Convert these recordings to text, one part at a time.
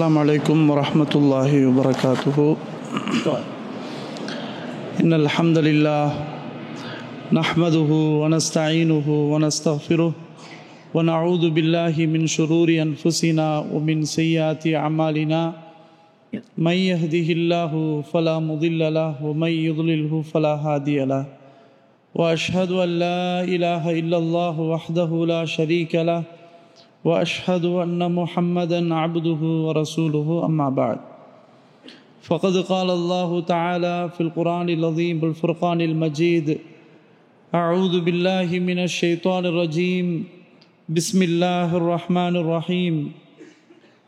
السلام عليكم ورحمة الله وبركاته. إن الحمد لله نحمده ونستعينه ونستغفره ونعوذ بالله من شرور أنفسنا ومن سيئات أعمالنا من يهده الله فلا مضل له ومن يضلله فلا هادي له وأشهد أن لا إله إلا الله وحده لا شريك له وأشهد أن محمدًا عبده ورسوله أما بعد فقد قال الله تعالى في القرآن العظيم بالفرقان المجيد أعوذ بالله من الشيطان الرجيم بسم الله الرحمن الرحيم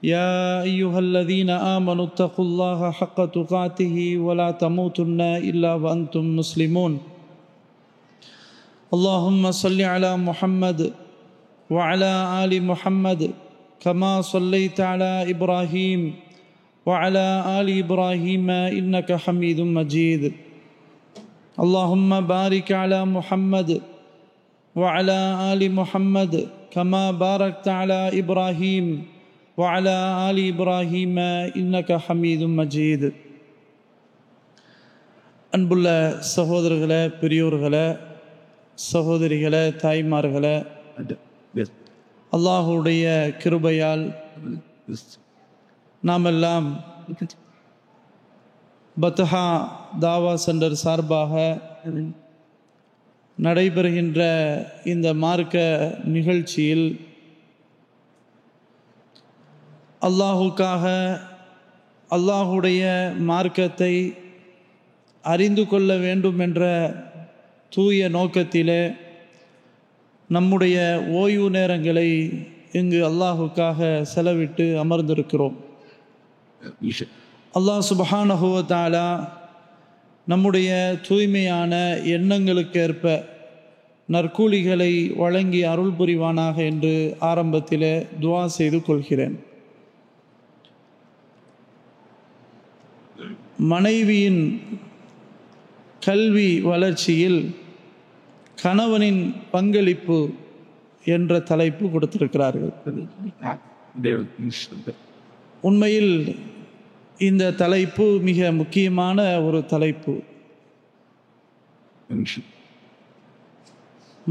يا أيها الذين آمنوا اتقوا الله حق تقاته ولا تموتن إلا وأنتم مسلمون اللهم صل على محمد وعلى آل محمد كما صليت على إبراهيم وعلى آل إبراهيم إنك حميد مجيد اللهم بارك على محمد وعلى آل محمد كما باركت على إبراهيم وعلى آل إبراهيم إنك حميد مجيد. அன்புள்ள சகோதரர்களே, பெரியோர்களே, சகோதரிகளே, தாய்மார்களே, அல்லாஹுடைய கிருபையால் நாமெல்லாம் பத்ஹா தாவா சென்டர் சார்பாக நடைபெறுகின்ற இந்த மார்க்க நிகழ்ச்சியில் அல்லாஹுக்காக அல்லாஹுடைய மார்க்கத்தை அறிந்து கொள்ள வேண்டும் என்ற தூய நோக்கத்திலே நம்முடைய ஓய்வு நேரங்களை இங்கு அல்லாஹுக்காக செலவிட்டு அமர்ந்திருக்கிறோம். அல்லாஹ் சுப்ஹானஹு வ தஆலா நம்முடைய தூய்மையான எண்ணங்களுக்கேற்ப நற்கூலிகளை வழங்கி அருள் புரிவானாக என்று ஆரம்பத்திலே துஆ செய்து கொள்கிறேன். மனைவியின் கல்வி வளர்ச்சியில் கணவனின் பங்களிப்பு என்ற தலைப்பு கொடுத்திருக்கிறார்கள். உண்மையில் இந்த தலைப்பு மிக முக்கியமான ஒரு தலைப்பு.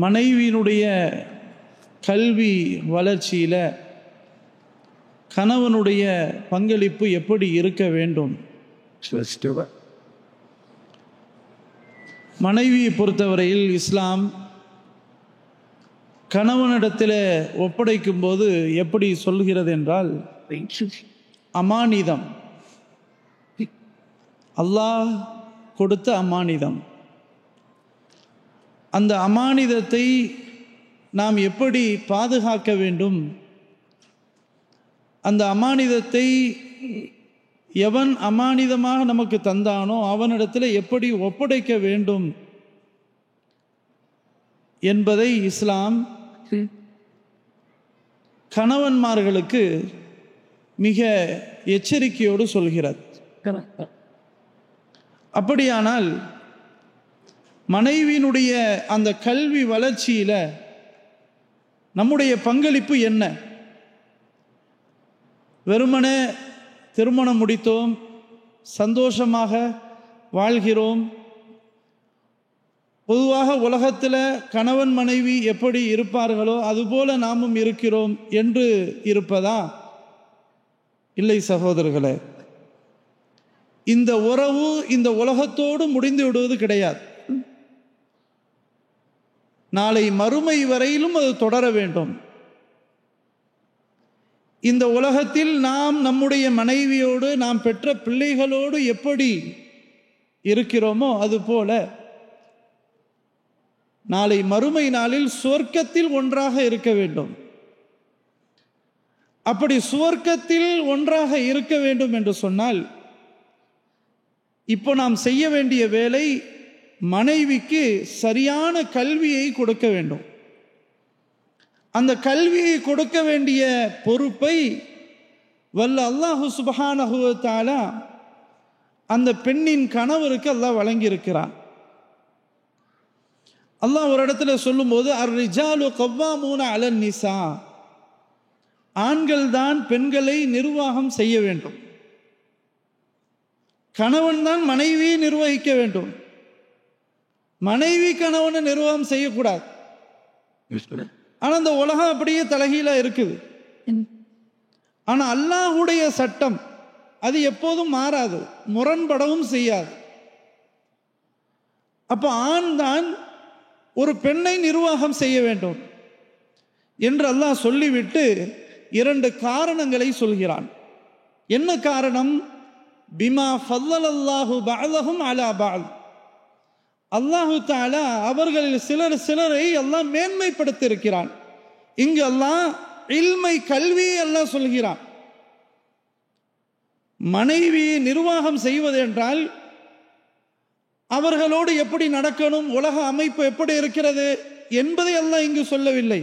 மனைவியினுடைய கல்வி வளர்ச்சியில கணவனுடைய பங்களிப்பு எப்படி இருக்க வேண்டும்? மனைவியை பொறுத்தவரையில் இஸ்லாம் கணவனிடத்தில் ஒப்படைக்கும் போது எப்படி சொல்கிறது என்றால், அமானிதம், அல்லாஹ் கொடுத்த அமானிதம். அந்த அமானிதத்தை நாம் எப்படி பாதுகாக்க வேண்டும், அந்த அமானிதத்தை எவன் அமானிதமாக நமக்கு தந்தானோ அவனிடத்தில் எப்படி ஒப்படைக்க வேண்டும் என்பதை இஸ்லாம் கணவன்மார்களுக்கு மிக எச்சரிக்கையோடு சொல்கிறது. அப்படியானால் மனைவியினுடைய அந்த கல்வி வளர்ச்சியில நம்முடைய பங்களிப்பு என்ன? வெறுமனே திருமணம் முடித்தோம், சந்தோஷமாக வாழ்கிறோம், பொதுவாக உலகத்தில் கணவன் மனைவி எப்படி இருப்பார்களோ அதுபோல நாமும் இருக்கிறோம் என்று இருப்பதா? இல்லை சகோதரர்களே, இந்த உறவு இந்த உலகத்தோடு முடிந்து விடுவது கிடையாது. நாளை மறுமை வரையிலும் அது தொடர வேண்டும். இந்த உலகத்தில் நாம் நம்முடைய மனைவியோடு, நாம் பெற்ற பிள்ளைகளோடு எப்படி இருக்கிறோமோ அதுபோல நாளை மறுமை நாளில் சுவர்க்கத்தில் ஒன்றாக இருக்க வேண்டும். அப்படி சுவர்க்கத்தில் ஒன்றாக இருக்க வேண்டும் என்று சொன்னால், இப்போ நாம் செய்ய வேண்டிய வேலை மனைவிக்கு சரியான கல்வியை கொடுக்க வேண்டும். அந்த கல்வியை கொடுக்க வேண்டிய பொறுப்பை வல்ல அல்லாஹு சுப்ஹானஹு வ தஆலா அந்த பெண்ணின் கணவருக்கு அல்லாஹ் வழங்கியிருக்கிறான். அல்லாஹ் ஒரு இடத்துல சொல்லும்போது, அர் ரிஜாலு கவ்வாமூன அலன் நிசா, ஆண்கள் தான் பெண்களை நிர்வாகம் செய்ய வேண்டும், கணவன் தான் மனைவியை நிர்வகிக்க வேண்டும். மனைவி கணவனை நிர்வாகம் செய்யக்கூடாது. ஆனால் அந்த உலகம் அப்படியே தலைகீழா இருக்குது. ஆனால் அல்லாஹ்வுடைய சட்டம் அது எப்போதும் மாறாது, முரண்படவும் செய்யாது. அப்போ ஆண் தான் ஒரு பெண்ணை நிர்வாகம் செய்ய வேண்டும் என்று அல்லாஹ் சொல்லிவிட்டு 2 காரணங்களை சொல்கிறான். என்ன காரணம்? பிமா ஃபல்லல்லாஹு பஅதஹும் அலா பஅத். அல்லாஹு தஆலா அவர்களில் சிலரை அல்லாஹ் மேன்மைப்படுத்தி இருக்கிறான். இங்கு அல்லாஹ் இல்மை, கல்வியை அல்லாஹ் சொல்கிறான். மனைவியை நிர்வாகம் செய்வது என்றால் அவர்களோடு எப்படி நடக்கணும், உலக அமைப்பு எப்படி இருக்கிறது என்பதை அல்லாஹ் இங்கு சொல்லவில்லை.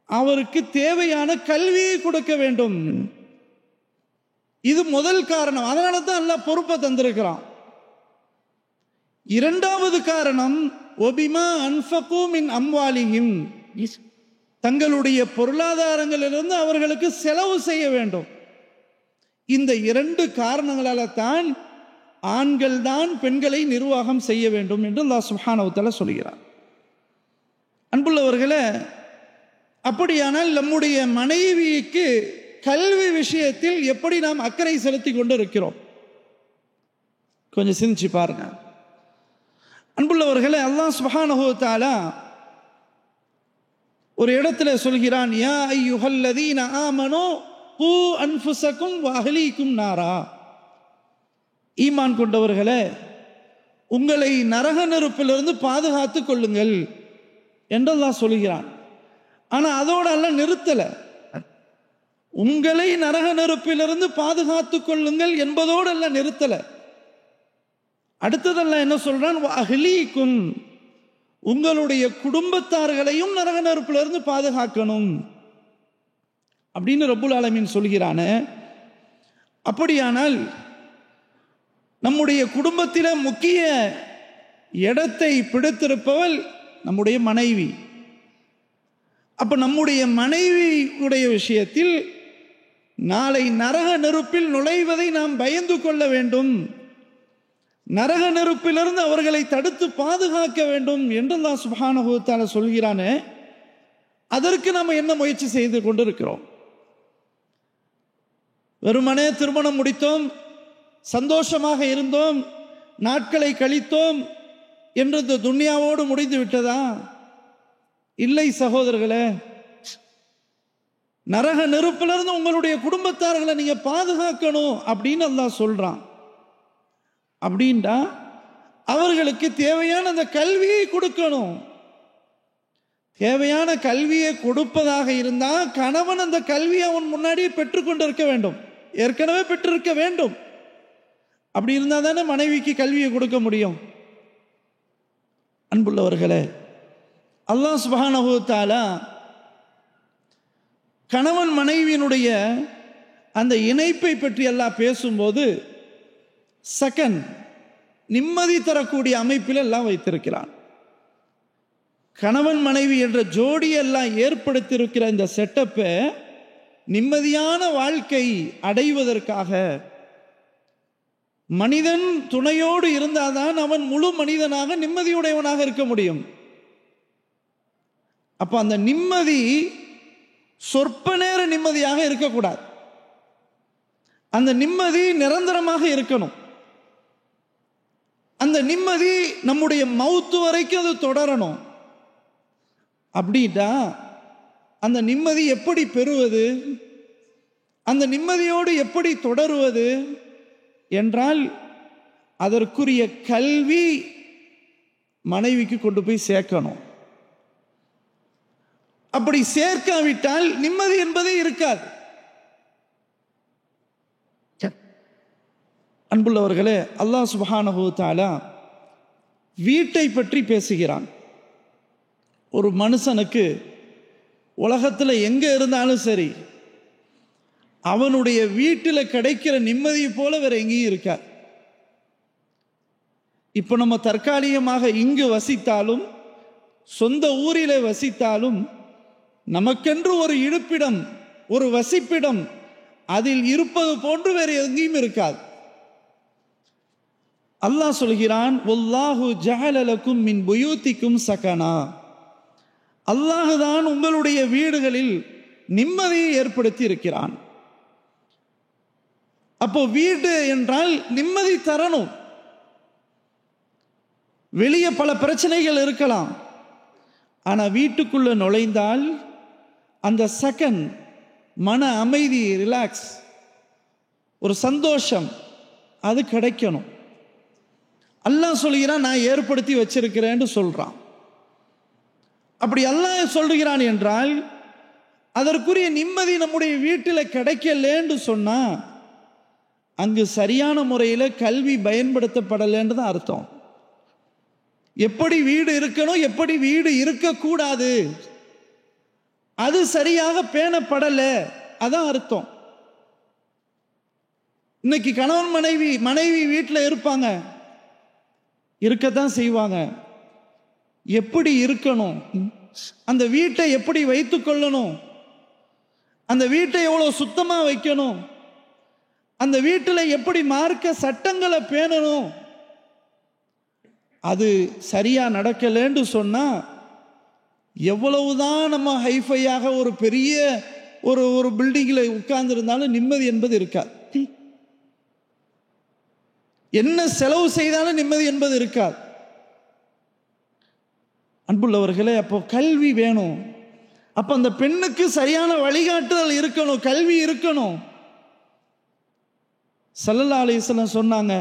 அவருக்கு தேவையான கல்வியை கொடுக்க வேண்டும். இது முதல் காரணம். அதனால தான் அல்லாஹ் பொறுப்பை தந்திருக்கிறான். 2வது காரணம், ஒபிமா அன்ஃபகு மின் அம்வாலிஹிம், தங்களுடைய பொருளாதாரங்களிலிருந்து அவர்களுக்கு செலவு செய்ய வேண்டும். இந்த 2 காரணங்களால தான் ஆண்கள் தான் பெண்களை நிர்வாகம் செய்ய வேண்டும் என்று அல்லாஹ் சுப்ஹானஹு வ தஆலா சொல்கிறார். அன்புள்ளவர்களே, அப்படியானால் நம்முடைய மனைவிக்கு கல்வி விஷயத்தில் எப்படி நாம் அக்கறை செலுத்தி கொண்டு இருக்கிறோம்? கொஞ்சம் சிந்திச்சு பாருங்க. அன்புள்ளவர்களே, அல்லாஹ் சுப்ஹானஹு வ தஆலா ஒரு இடத்துல சொல்கிறான், யா அய்யுஹல்லதீன ஆமனூ கூ அன்ஃபுஸக்கும் வ அஹ்லீக்கும் நாரா. ஈமான் கொண்டவர்களே, உங்களை நரக நெருப்பிலிருந்து பாதுகாத்து கொள்ளுங்கள் என்று அல்லாஹ் சொல்கிறான். ஆனால் அதோடு அல்லாஹ் நிறுத்தலை. உங்களை நரக நெருப்பிலிருந்து பாதுகாத்து கொள்ளுங்கள் என்பதோடு அல்லாஹ் நிறுத்தலை. அடுத்ததெல்லாம் என்ன சொல்றான்? அஹ்லீக்கும், உங்களுடைய குடும்பத்தார்களையும் நரக நெருப்பிலிருந்து பாதுகாக்கணும் அப்படின்னு ரப்புல் ஆலமீன் சொல்கிறானே. அப்படியானால் நம்முடைய குடும்பத்தில முக்கிய இடத்தை பிடித்திருப்பவள் நம்முடைய மனைவி. அப்ப நம்முடைய மனைவியுடைய விஷயத்தில் நாளை நரக நெருப்பில் நுழைவதை நாம் பயந்து கொள்ள வேண்டும், நரக நெருப்பிலிருந்து அவர்களை தடுத்து பாதுகாக்க வேண்டும் என்று அல்லாஹ் சுப்ஹானஹு வ தஆலா சொல்கிறானே. அதற்கு நாம் என்ன முயற்சி செய்து கொண்டிருக்கிறோம்? வெறுமனே திருமணம் முடித்தோம், சந்தோஷமாக இருந்தோம், நாட்களை கழித்தோம் என்று இந்த துன்யாவோடு முடிந்து விட்டதா? இல்லை சகோதரர்களே. நரக நெருப்பிலிருந்து உங்களுடைய குடும்பத்தார்களை நீங்க பாதுகாக்கணும் அப்படின்னு அல்லாஹ் சொல்றான். அப்படின்டா அவர்களுக்கு தேவையான அந்த கல்வியை கொடுக்கணும். தேவையான கல்வியை கொடுப்பதாக இருந்தால் கணவன் அந்த கல்வியை அவன் முன்னாடியே பெற்றுக்கொண்டிருக்க வேண்டும், ஏற்கனவே பெற்றிருக்க வேண்டும். அப்படி இருந்தால் தானே மனைவிக்கு கல்வியை கொடுக்க முடியும். அன்புள்ளவர்களே, அல்லாஹ் சுப்ஹானஹு வ தஆலா கணவன் மனைவியினுடைய அந்த இணைப்பை பற்றி எல்லாம் பேசும்போது செகண்ட் நிம்மதி தரக்கூடிய அமைப்பில் எல்லாம் வைத்திருக்கிறான். கணவன் மனைவி என்ற ஜோடியெல்லாம் ஏற்படுத்தியிருக்கிற இந்த செட்டப்பை நிம்மதியான வாழ்க்கை அடைவதற்காக மனிதன் துணையோடு இருந்தால்தான் அவன் முழு மனிதனாக நிம்மதியுடையவனாக இருக்க முடியும். அப்ப அந்த நிம்மதி சொற்ப நேர நிம்மதியாக இருக்கக்கூடாது, அந்த நிம்மதி நிரந்தரமாக இருக்கணும். அந்த நிம்மதி நம்முடைய மௌத்து வரைக்கும் அது தொடரணும். அப்படின்னா அந்த நிம்மதி எப்படி பெறுவது, அந்த நிம்மதியோடு எப்படி தொடருவது என்றால் அதற்குரிய கல்வி மனைவிக்கு கொண்டு போய் சேர்க்கணும். அப்படி சேர்க்காவிட்டால் நிம்மதி என்பதே இருக்காது. அன்புள்ளவர்களே, அல்லாஹ் சுப்ஹானஹு வ தஆலா வீட்டை பற்றி பேசுகிறான். ஒரு மனுஷனுக்கு உலகத்தில் எங்கே இருந்தாலும் சரி அவனுடைய வீட்டில் கிடைக்கிற நிம்மதியை போல வேற எங்கேயும் இருக்காது. இப்போ நம்ம தற்காலிகமாக இங்கு வசித்தாலும் சொந்த ஊரில் வசித்தாலும் நமக்கென்று ஒரு இருப்பிடம், ஒரு வசிப்பிடம் அதில் இருப்பது போன்று வேறு எங்கேயும் இருக்காது. அல்லாஹ் சொல்கிறான், வல்லாஹு ஜஅல லக்கும் மின் புயூத்திக்கும் சகனா. அல்லாஹ் தான் உங்களுடைய வீடுகளில் நிம்மதியை ஏற்படுத்தி இருக்கிறான். அப்போ வீடு என்றால் நிம்மதி தரணும். வெளியே பல பிரச்சனைகள் இருக்கலாம், ஆனால் வீட்டுக்குள்ள நுழைந்தால் அந்த செகண்ட் மன அமைதி, ரிலாக்ஸ், ஒரு சந்தோஷம் அது கிடைக்கணும். அல்லாஹ் சொல்கிறான், நான் ஏற்படுத்தி வச்சிருக்கிறேன்னு சொல்றான். அப்படி அல்லாஹ் சொல்கிறான் என்றால் அதற்குரிய நிம்மதி நம்முடைய வீட்டில் கிடைக்கலன்னு சொன்னா அங்கு சரியான முறையில் கல்வி பயன்படுத்தப்படலைன்னு தான் அர்த்தம். எப்படி வீடு இருக்கணும், எப்படி வீடு இருக்கக்கூடாது, அது சரியாக பேணப்படலை, அதான் அர்த்தம். இன்னைக்கு கணவன் மனைவி வீட்டில் இருப்பாங்க, இருக்கத்தான் செய்வாங்க. எப்படி இருக்கணும், அந்த வீட்டை எப்படி வைத்து கொள்ளணும், அந்த வீட்டை எவ்வளோ சுத்தமாக வைக்கணும், அந்த வீட்டில் எப்படி மார்க்க சட்டங்களை பேணணும், அது சரியா நடக்கலன்னு சொன்னா எவ்வளவுதான் நம்ம ஹைஃபையாக ஒரு பெரிய ஒரு பில்டிங்கில் உட்கார்ந்து இருந்தாலும் நிம்மதி என்பது இருக்காது. என்ன செலவு செய்தாலும் நிம்மதி என்பது இருக்காது. அன்புள்ளவர்களே, அப்போ கல்வி வேணும். அப்போ அந்த பெண்ணுக்கு சரியான வழிகாட்டுதல் இருக்கணும், கல்வி இருக்கணும். ஸல்லல்லாஹு அலைஹி வஸல்லம் சொன்னாங்க,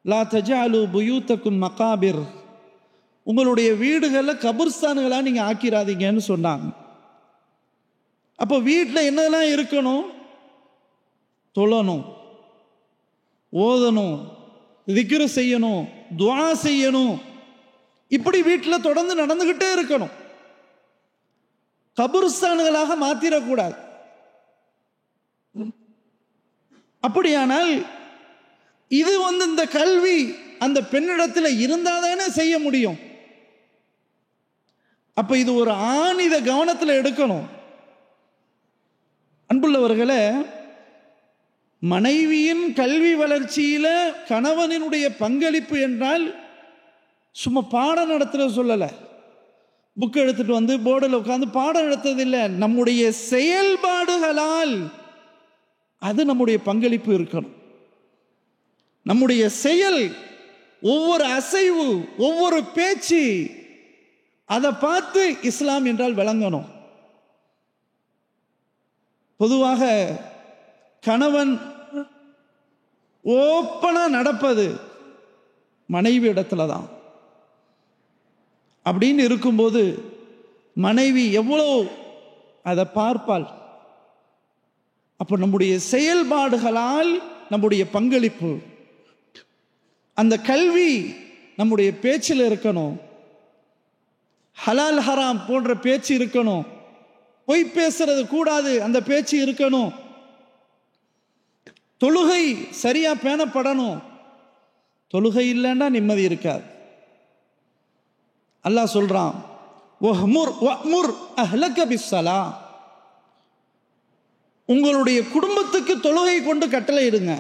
லா தஜஅலு புயூத்தக்கும் மகாபிர், உங்களுடைய வீடுகளில் கபர்ஸ்தான்களாக நீங்கள் ஆக்கிராதீங்கன்னு சொன்னாங்க. அப்போ வீட்டில் என்னெல்லாம் இருக்கணும், தொழணும், ஓதணும், திக்ரு செய்யணும், துஆ செய்யணும், இப்படி வீட்டில் தொடர்ந்து நடந்துகிட்டே இருக்கணும். கபர்ஸ்தான்களாக மாத்திரக்கூடாது. அப்படியானால் இது இந்த கல்வி அந்த பெண்ணிடத்தில் இருந்தாதானே செய்ய முடியும். அப்ப இது ஒரு ஆண் இதை கவனத்தில் எடுக்கணும். அன்புள்ளவர்களே, மனைவியின் கல்வி வளர்ச்சியில கணவனினுடைய பங்களிப்பு என்றால் சும்மா பாடம் நடத்துற சொல்லலை, புக் எடுத்துட்டு போர்டில் உட்காந்து பாடம் நடத்துறதில்லை. நம்முடைய செயல்பாடுகளால் அது நம்முடைய பங்களிப்பு இருக்கணும். நம்முடைய செயல், ஒவ்வொரு அசைவு, ஒவ்வொரு பேச்சு, அதை பார்த்து இஸ்லாம் என்றால் விளங்கணும். பொதுவாக கணவன் ஓப்பனா நடப்பது மனைவி இடத்துல தான். அப்படின்னு இருக்கும்போது மனைவி எவ்வளோ அதை பார்ப்பாள். அப்போ நம்முடைய செயல்பாடுகளால் நம்முடைய பங்களிப்பு, அந்த கல்வி நம்முடைய பேச்சில் இருக்கணும். ஹலால் ஹராம் போன்ற பேச்சு இருக்கணும். பொய் பேசுறது கூடாது, அந்த பேச்சு இருக்கணும். தொழுகை சரியா பேணப்படணும். தொழுகை இல்லைன்னா நிம்மதி இருக்காது. அல்லாஹ் சொல்றான், வஅ்முர் அஹ்லக பிஸ்ஸலா, உங்களுடைய குடும்பத்துக்கு தொழுகை கொண்டு கட்டளை இடுங்க.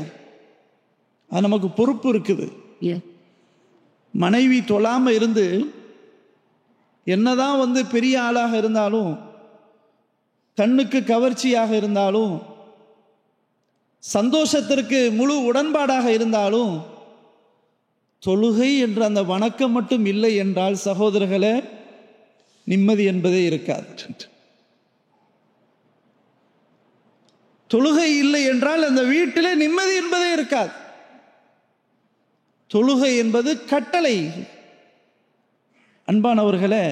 அது நமக்கு பொறுப்பு இருக்குது. மனைவி தொழாம இருந்து என்னதான் பெரிய ஆளாக இருந்தாலும், கண்ணுக்கு கவர்ச்சியாக இருந்தாலும், சந்தோஷத்திற்கு முழு உடன்பாடாக இருந்தாலும், தொழுகை என்ற அந்த வணக்கம் மட்டும் இல்லை என்றால் சகோதரர்களே, நிம்மதி என்பதே இருக்காது. தொழுகை இல்லை என்றால் அந்த வீட்டிலே நிம்மதி என்பதே இருக்காது. தொழுகை என்பது கட்டளை. அன்பானவர்களே,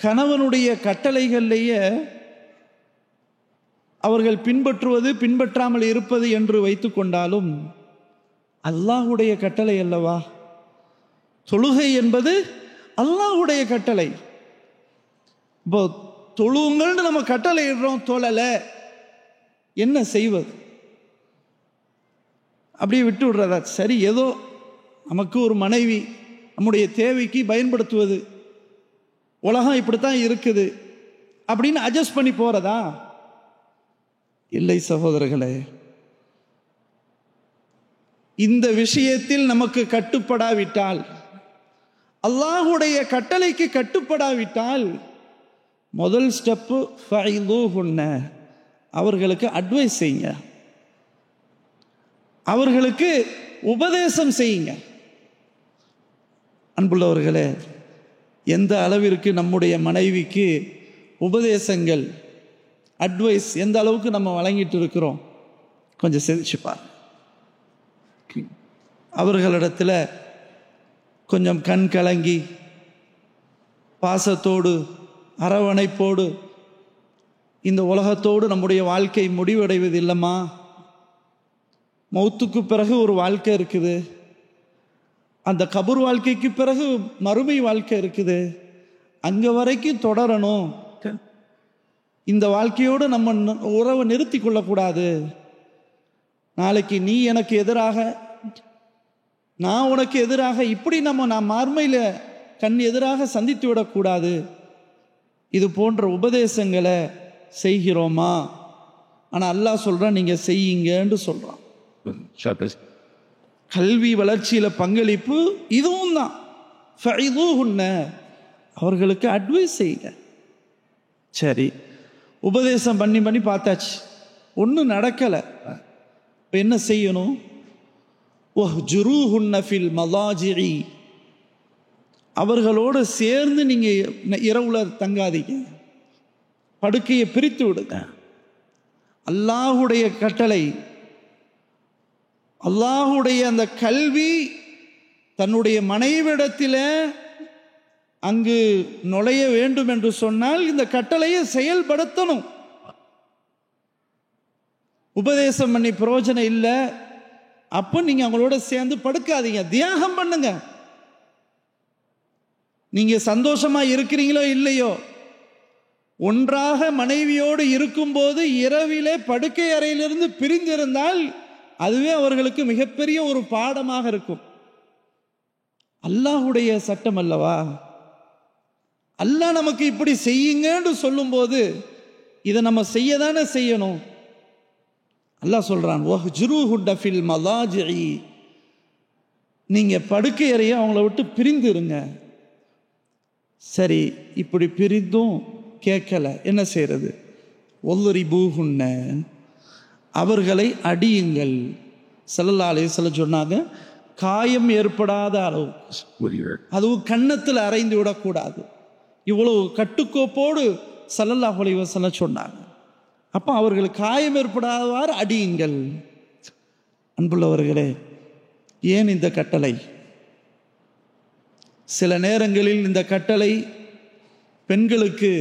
கணவனுடைய கட்டளைகளிலேயே அவர்கள் பின்பற்றுவது பின்பற்றாமல் இருப்பது என்று வைத்துக் கொண்டாலும் அல்லாஹ்வுடைய கட்டளை அல்லவா? தொழுகை என்பது அல்லாஹ்வுடைய கட்டளை. இப்போ தொழுங்கள்னு நம்ம கட்டளை இடுறோம், தொழலை, என்ன செய்வது? அப்படியே விட்டு விடுறதா? சரி, ஏதோ நமக்கு ஒரு மனைவி, நம்முடைய தேவைக்கு பயன்படுத்துவது, உலகம் இப்படித்தான் இருக்குது, அப்படின்னு அட்ஜஸ்ட் பண்ணி போறதா? இல்லை சகோதரர்களே. இந்த விஷயத்தில் நமக்கு கட்டுப்படாவிட்டால், அல்லாஹுடைய கட்டளைக்கு கட்டுப்படாவிட்டால், முதல் ஸ்டெப்பு ஃபைதுஹுன்ன, அவர்களுக்கு அட்வைஸ் செய்யுங்க, அவர்களுக்கு உபதேசம் செய்யுங்க. அன்புள்ளவர்களே, எந்த அளவிற்கு நம்முடைய மனைவிக்கு உபதேசங்கள், அட்வைஸ் எந்த அளவுக்கு நம்ம வழங்கிட்டு இருக்கிறோம் கொஞ்சம் சிந்திச்சுப்பார். அவர்களிடத்தில் கொஞ்சம் கண் கலங்கி பாசத்தோடு அரவணைப்போடு, இந்த உலகத்தோடு நம்முடைய வாழ்க்கை முடிவடைவது இல்லைம்மா, மௌத்துக்கு பிறகு ஒரு வாழ்க்கை இருக்குது, அந்த கபூர் வாழ்க்கைக்கு பிறகு மறுமை வாழ்க்கை இருக்குது, அங்கே வரைக்கும் தொடரணும், இந்த வாழ்க்கையோடு நம்ம உறவை நிறுத்தி கொள்ளக்கூடாது, நாளைக்கு நீ எனக்கு எதிராக நான் உனக்கு எதிராக இப்படி நான் மறுமையில் கண் எதிராக சந்தித்து விடக்கூடாது, இது போன்ற உபதேசங்களை செய்கிறோமா? ஆனால் அல்லாஹ் சொல்கிறான் நீங்கள் செய்யுங்கன்னு சொல்கிறான். கல்வி வளர்ச்சியில் பங்களிப்பு இதுவும் தான். ஃபைதுஹுன்ன, அவர்களுக்கு அட்வைஸ் செய்யுங்க. சரி, உபதேசம் பண்ணி பண்ணி பார்த்தாச்சு, ஒன்றும் நடக்கலை. இப்போ என்ன செய்யணும்? வஹ்ஜுரூஹுன்ன ஃபில் மலாஜிஇ, அவர்களோடு சேர்ந்து நீங்கள் இரவுல தங்காதீங்க, படுக்கையை பிரித்து விடுங்க. அல்லாஹுடைய கட்டளை, அல்லாஹுடைய அந்த கல்வி தன்னுடைய மனைவிடத்தில் அங்கு நுழைய வேண்டும் என்று சொன்னால் இந்த கட்டளையை செயல்படுத்தணும். உபதேசம் பண்ணி பிரயோஜனம் இல்லை, அப்போ நீங்கள் அவங்களோட சேர்ந்து படுக்காதீங்க, தியாகம் பண்ணுங்க. நீங்கள் சந்தோஷமாக இருக்கிறீங்களோ இல்லையோ, ஒன்றாக மனைவியோடு இருக்கும்போது இரவிலே படுக்கை அறையிலிருந்து பிரிந்திருந்தால் அதுவே அவர்களுக்கு மிகப்பெரிய ஒரு பாடமாக இருக்கும். அல்லாஹுடைய சட்டம் அல்லவா? அல்லாஹ் நமக்கு இப்படி செய்யுங்கன்னு சொல்லும்போது இதை நம்ம செய்யதானே செய்யணும். அல்லாஹ் சொல்றான், வஹ்ஜுரூஹுன்ன ஃபில் மலாஜிஇ, நீங்க படுக்கை அறையை அவங்கள விட்டு பிரிந்து இருங்க. சரி, இப்படி பிரிந்தும் கேட்கல, என்ன செய்யறது? வல்ரிபூஹுன்ன, அவர்களை அடியுங்கள். ஸல்லல்லாஹு அலைஹி வஸல்லம் சொன்னாங்க, காயம் ஏற்படாத அளவு, அதுவும் கன்னத்தில் அரைந்து விடக்கூடாது. இவ்வளவு கட்டுக்கோப்போடு ஸல்லல்லாஹு அலைஹி வஸல்லம் சொன்னாங்க. அப்போ அவர்களுக்கு காயம் ஏற்படாதவாறு அடியுங்கள். அன்புள்ளவர்களே, ஏன் இந்த கட்டளை? சில நேரங்களில் இந்த கட்டளை பெண்களுக்கு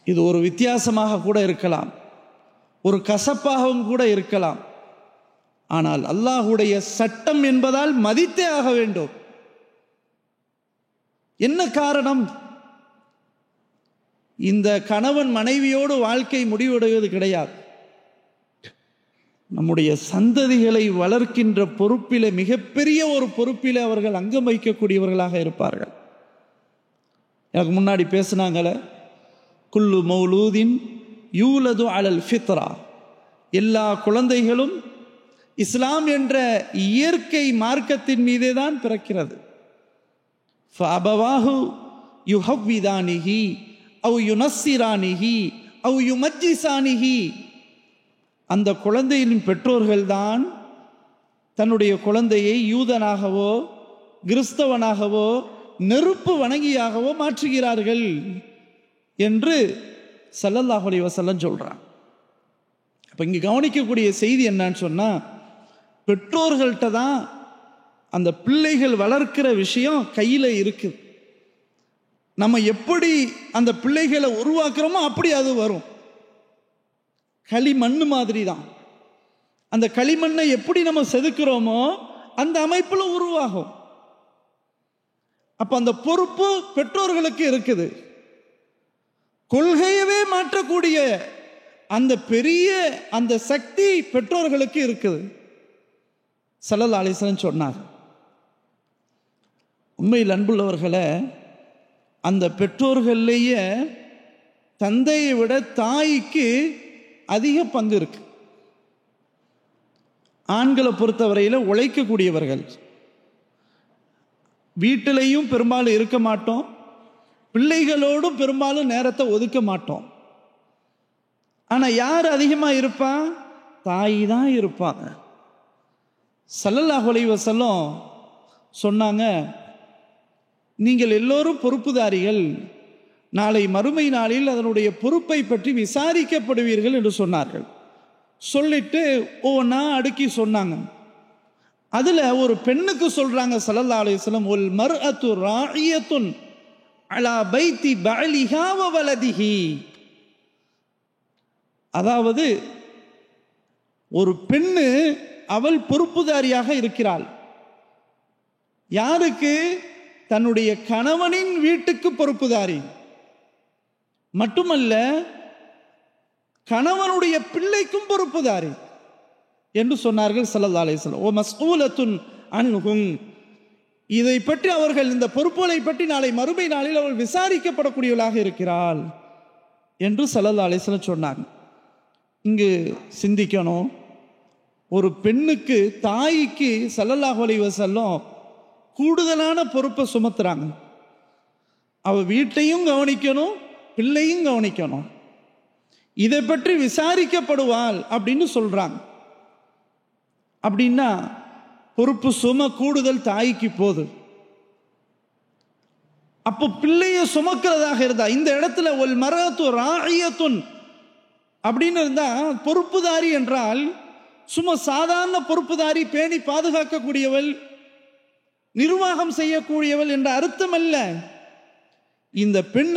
இது ஒரு வித்தியாசமாக கூட இருக்கலாம், ஒரு கசப்பாகவும் கூட இருக்கலாம். ஆனால் அல்லாஹுடைய சட்டம் என்பதால் மதித்தே ஆக வேண்டும். என்ன காரணம்? இந்த கணவன் மனைவியோடு வாழ்க்கை முடிவடைவது கிடையாது. நம்முடைய சந்ததிகளை வளர்க்கின்ற பொறுப்பிலே, மிகப்பெரிய ஒரு பொறுப்பிலே அவர்கள் அங்கம் வைக்கக்கூடியவர்களாக இருப்பார்கள். எனக்கு முன்னாடி பேசினாங்களே, குல்லு மௌலூதின் யூலது அலல் ஃபித்ரா, எல்லா குழந்தைகளும் இஸ்லாம் என்ற இயற்கை மார்க்கத்தின் மீதே தான் பிறக்கிறது. ஃபஅபவாஹு யுஹவ்விதானிஹி அவ் யுனஸ்ஸிரானிஹி அவ் யுமஜ்ஜிசானிஹி, அந்த குழந்தையின் பெற்றோர்கள்தான் தன்னுடைய குழந்தையை யூதனாகவோ கிறிஸ்தவனாகவோ நெருப்பு வணங்கியாகவோ மாற்றுகிறார்கள் என்று ஸல்லல்லாஹு அலைஹி வஸல்லம் சொல்றான். அப்போ இங்கே கவனிக்கக்கூடிய செய்தி என்னன்னு சொன்னால், பெற்றோர்கள்ட்ட தான் அந்த பிள்ளைகள் வளர்க்கிற விஷயம் கையில் இருக்குது. நம்ம எப்படி அந்த பிள்ளைகளை உருவாக்குறோமோ அப்படி அது வரும். களிமண் மாதிரி தான். அந்த களிமண்ணை எப்படி நம்ம செதுக்கிறோமோ அந்த அமைப்பில் உருவாகும். அப்போ அந்த பொறுப்பு பெற்றோர்களுக்கு இருக்குது. கொள்கையவே மாற்றக்கூடிய அந்த பெரிய அந்த சக்தி பெற்றோர்களுக்கு இருக்குது. ஸல்லல்லாஹு அலைஹி வஸல்லம் சொன்னார். உண்மையில் அன்புள்ளவர்களே, அந்த பெற்றோர்கள்லேயே தந்தையை விட தாய்க்கு அதிக பங்கு இருக்கு. ஆண்களை பொறுத்தவரையில் உழைக்கக்கூடியவர்கள், வீட்டிலையும் பெரும்பாலும் இருக்க மாட்டோம், பிள்ளைகளோடும் பெரும்பாலும் நேரத்தை ஒதுக்க மாட்டோம். ஆனால் யார் அதிகமாக இருப்பா? தாய் தான் இருப்பாங்க. ஸல்லல்லாஹு அலைஹி வஸல்லம் சொன்னாங்க, நீங்கள் எல்லோரும் பொறுப்புதாரிகள், நாளை மறுமை நாளில் அதனுடைய பொறுப்பை பற்றி விசாரிக்கப்படுவீர்கள் என்று சொன்னார்கள். சொல்லிட்டு ஒவ்வொன்றா அடுக்கி சொன்னாங்க. அதில் ஒரு பெண்ணுக்கு சொல்கிறாங்க ஸல்லல்லாஹு அலைஹி வஸல்லம், ஒல் மர்அத்து ராஇயத்துன் அலா பைத்தி பஅலிஹா வ வலதிஹி. அதாவது ஒரு பெண்ணு அவள் பொறுப்புதாரியாக இருக்கிறாள். யாருக்கு? தன்னுடைய கணவனின் வீட்டுக்கு பொறுப்புதாரி மட்டுமல்ல, கணவனுடைய பிள்ளைக்கும் பொறுப்புதாரி என்று சொன்னார்கள் ஸல்லல்லாஹு அலைஹி வஸல்லம். ஓ மஸ்ஊலத்துன் அன்ஹும். இதை பற்றி அவர்கள், இந்த பொறுப்புகளை பற்றி நாளை மறுமை நாளில் அவள் விசாரிக்கப்படக்கூடியவளாக இருக்கிறாள் என்று ஸல்லல்லாஹு அலைஹி வஸல்லம் சொன்னாங்க. இங்கு சிந்திக்கணும், ஒரு பெண்ணுக்கு, தாய்க்கு ஸல்லல்லாஹு அலைஹி வஸல்லம் கூடுதலான பொறுப்பை சுமத்துறாங்க. அவள் வீட்டையும் கவனிக்கணும், பிள்ளையும் கவனிக்கணும். இதை பற்றி விசாரிக்கப்படுவாள் அப்படின்னு சொல்றாங்க. அப்படின்னா பொறுப்பு சும கூடுதல் தாய்க்கு போது. அப்போ பிள்ளையை சுமக்கிறதாக இருந்தா, இந்த இடத்துல ஒல் மரத்து ராஇயத்துன் அப்படின்னு இருந்தா, பொறுப்புதாரி என்றால் சும்மா சாதாரண பொறுப்புதாரி, பேணி பாதுகாக்கக்கூடியவள், நிர்வாகம் செய்யக்கூடியவள் என்ற அர்த்தம் அல்ல. இந்த பெண்,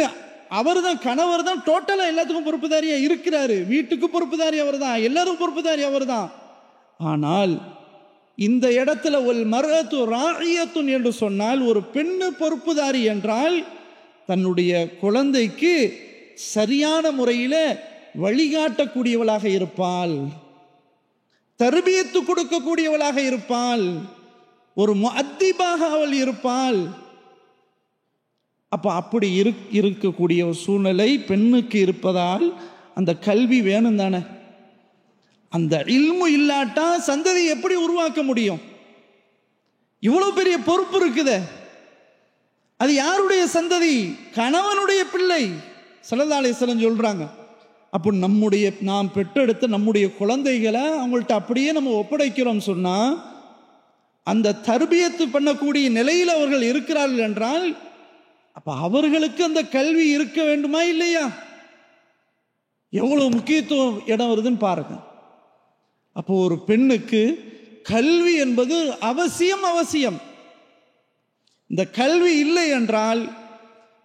அவர் தான், கணவர் தான் டோட்டலா எல்லாத்துக்கும் பொறுப்புதாரியா இருக்கிறாரு. வீட்டுக்கு பொறுப்புதாரி அவர் தான், எல்லாரும் பொறுப்புதாரி அவர் தான். ஆனால் இந்த இடத்துல ஒல் மர்அத்து ராஇயத்துன் என்று சொன்னால், ஒரு பெண்ணு பொறுப்புதாரி என்றால் தன்னுடைய குழந்தைக்கு சரியான முறையில் வழிகாட்டக்கூடியவளாக இருப்பாள், தர்பியத்து கொடுக்கக்கூடியவளாக இருப்பாள், ஒரு முஅத்திபாக அவள் இருப்பாள். அப்போ அப்படி இருக்கக்கூடிய ஒரு சூழ்நிலை பெண்ணுக்கு இருப்பதால் அந்த கல்வி வேணும் தானே. அந்த இல்மு இல்லாட்டா சந்ததி எப்படி உருவாக்க முடியும்? இவ்வளவு பெரிய பொறுப்பு இருக்குதே, அது யாருடைய சந்ததி? கணவனுடைய பிள்ளை. ஸல்லல்லாஹு அலைஹி வஸல்லம் சொல்றாங்க, அப்போ நாம் பெற்றெடுத்த நம்முடைய குழந்தைகளை அவங்கள்ட்ட அப்படியே நம்ம ஒப்படைக்கிறோம் சொன்னா, அந்த தர்பியத்து பண்ணக்கூடிய நிலையில் அவர்கள் இருக்கிறார்கள் என்றால், அப்ப அவர்களுக்கு அந்த கல்வி இருக்க வேண்டுமா இல்லையா? எவ்வளவு முக்கியத்துவம் இடம் வருதுன்னு பாருங்க. அப்போ ஒரு பெண்ணுக்கு கல்வி என்பது அவசியம். இந்த கல்வி இல்லை என்றால்,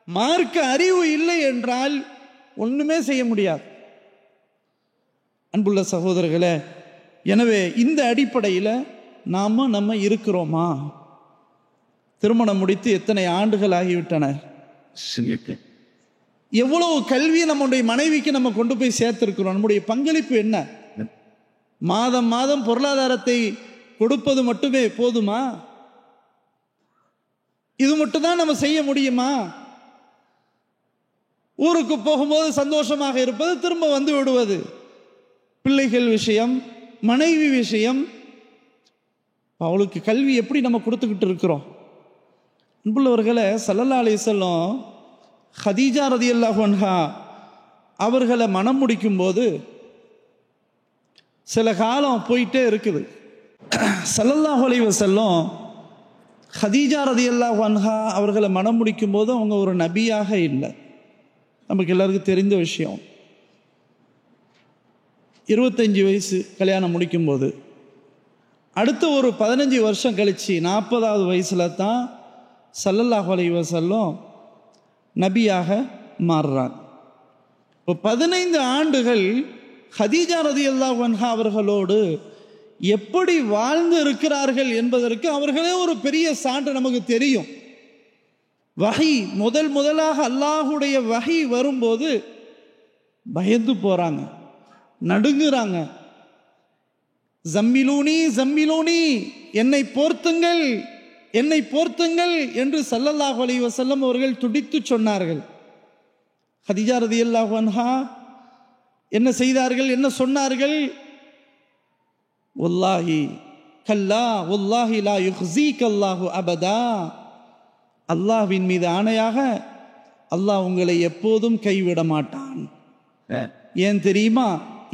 மார்க்க அறிவு இல்லை என்றால் ஒண்ணுமே செய்ய முடியாது. அன்புள்ள சகோதரர்களே, எனவே இந்த அடிப்படையில் நம்ம இருக்கிறோமா? திருமணம் முடித்து எத்தனை ஆண்டுகள் ஆகிவிட்டன? எவ்வளவு கல்வியை நம்முடைய மனைவிக்கு நம்ம கொண்டு போய் சேர்த்திருக்கிறோம்? நம்முடைய பங்களிப்பு என்ன? மாதம் மாதம் பொருளாதாரத்தை கொடுப்பது மட்டுமே போதுமா? இது மட்டும்தான் நம்ம செய்ய முடியுமா? ஊருக்கு போகும்போது சந்தோஷமாக இருப்பது, திரும்ப வந்து விடுவது, பிள்ளைகள் விஷயம், மனைவி விஷயம், அவளுக்கு கல்வி எப்படி நம்ம கொடுத்துக்கிட்டு இருக்கிறோம்? அன்புள்ளவர்களை, ஸல்லல்லாஹு அலைஹி வஸல்லம் ஹதீஜா ரலியல்லாஹு அன்ஹா அவர்களை மனம் முடிக்கும் போது சில காலம் போயிட்டே இருக்குது. ஸல்லல்லாஹு அலைஹி வஸல்லம் ஹதீஜா ரலியல்லாஹு அன்ஹா அவர்களை மனம் முடிக்கும் போது அவங்க ஒரு நபியாக இல்லை. நமக்கு எல்லாருக்கும் தெரிந்த விஷயம். 25 வயசு கல்யாணம் முடிக்கும்போது, அடுத்த ஒரு 15 வருஷம் கழிச்சு 40வது வயசுல தான் ஸல்லல்லாஹு அலைஹி வஸல்லம் நபியாக மாறுறாங்க. இப்போ 15 ஆண்டுகள் ஹதீஜா ரலியல்லாஹு அன்ஹா அவர்களோடு எப்படி வாழ்ந்து இருக்கிறார்கள் என்பதற்கு அவர்களே ஒரு பெரிய சான்று நமக்கு தெரியும். வஹி முதலாக அல்லாஹுடைய வஹி வரும்போது பயந்து போறாங்க, நடுங்குறாங்க. ஜம்மிலூனி ஜம்மிலூனி, என்னை போர்த்துங்கள் என்னை போர்த்துங்கள் என்று ஸல்லல்லாஹு அலைஹி வஸல்லம் அவர்கள் துடித்து சொன்னார்கள். ஹதீஜா ரலியல்லாஹு அன்ஹா என்ன செய்தார்கள், என்ன சொன்னார்கள்? வல்லாஹி கல்லா வல்லாஹி லா யுஹ்ஸீக அல்லாஹு அபதா, அல்லாஹ்வின் மீது ஆணையாக அல்லாஹ் உங்களை எப்போதும் கைவிட மாட்டான். ஏன் தெரியுமா?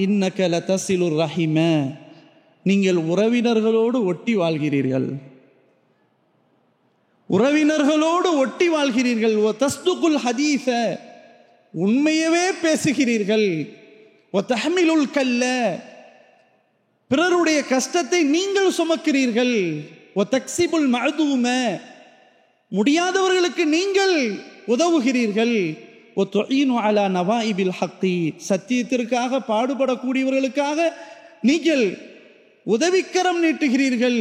இன்னக லதஸிலுர் ரஹிம, நீங்கள் உறவினர்களோடு ஒட்டி வாழ்கிறீர்கள், உறவினர்களோடு ஒட்டி வாழ்கிறீர்கள். வ தஸ்துகுல் ஹதீஸ, உண்மையவே பேசுகிறீர்கள். வ தஹ்மிலுல் கல்ல, பிறருடைய கஷ்டத்தை நீங்கள் சுமக்கிறீர்கள். வ தக்ஸிபுல் மஅதூம, முடியாதவர்களுக்கு நீங்கள் உதவுகிறீர்கள். வ துஈனு அலா நவாயிபில் ஹக்கி, சத்தியத்திற்காக பாடுபடக்கூடியவர்களுக்காக நீங்கள் உதவிக்கரம் நீட்டுகிறீர்கள்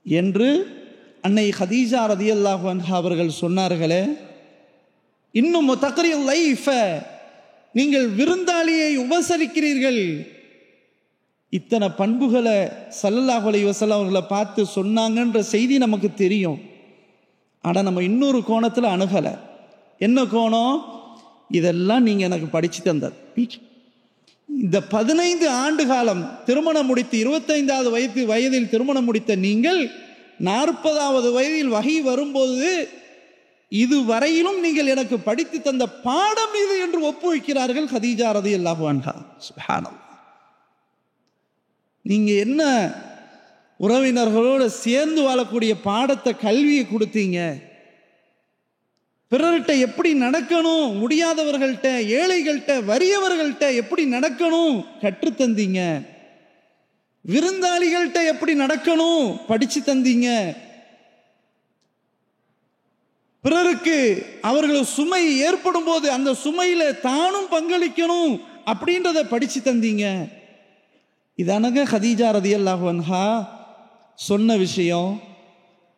என்று அன்னை ஹதீஜா ரலியல்லாஹு அன்ஹா அவர்கள் சொன்னார்களே. இன்னும் தக்ரில் லைஃப, நீங்கள் விருந்தாளியை உபசரிக்கிறீர்கள். இத்தனை பண்புகளை ஸல்லல்லாஹு அலைஹி வஸல்லம் அவர்களை பார்த்து சொன்னாங்கன்ற செய்தி நமக்கு தெரியும். ஆனால் நம்ம இன்னொரு கோணத்தில் அணுகலை. என்ன கோணம்? இதெல்லாம் நீங்கள் எனக்கு படித்து தந்தது. இந்த 15 ஆண்டு காலம் திருமணம் முடித்து 25வது வயதில் திருமணம் முடித்த நீங்கள் 40வது வயதில் வஹி வரும்போது இதுவரையிலும் நீங்கள் எனக்கு படித்து தந்த பாடம் இது என்று ஒப்புவிக்கிறார்கள் ஹதீஜா ரலியல்லாஹு அன்ஹா. சுப்ஹானல்லாஹ். நீங்க என்ன உறவினர்களோடு சேர்ந்து வாழக்கூடிய பாடத்தை, கல்வியை கொடுத்தீங்க. பிறர்கிட்ட எப்படி நடக்கணும், முடியாதவர்கள்ட்ட, ஏழைகள்கிட்ட, வறியவர்கள்ட்ட எப்படி நடக்கணும் கற்றுத்தந்தீங்க. விருந்தாளிகள்கிட்ட எப்படி நடக்கணும் படிச்சு தந்தீங்க. பிறருக்கு அவர்கள் சுமை ஏற்படும் போது அந்த சுமையில தானும் பங்களிக்கணும் அப்படின்றத படிச்சு தந்தீங்க. இதானங்க ஹதீஜா ரலியல்லாஹு அன்ஹா சொன்ன விஷயம்.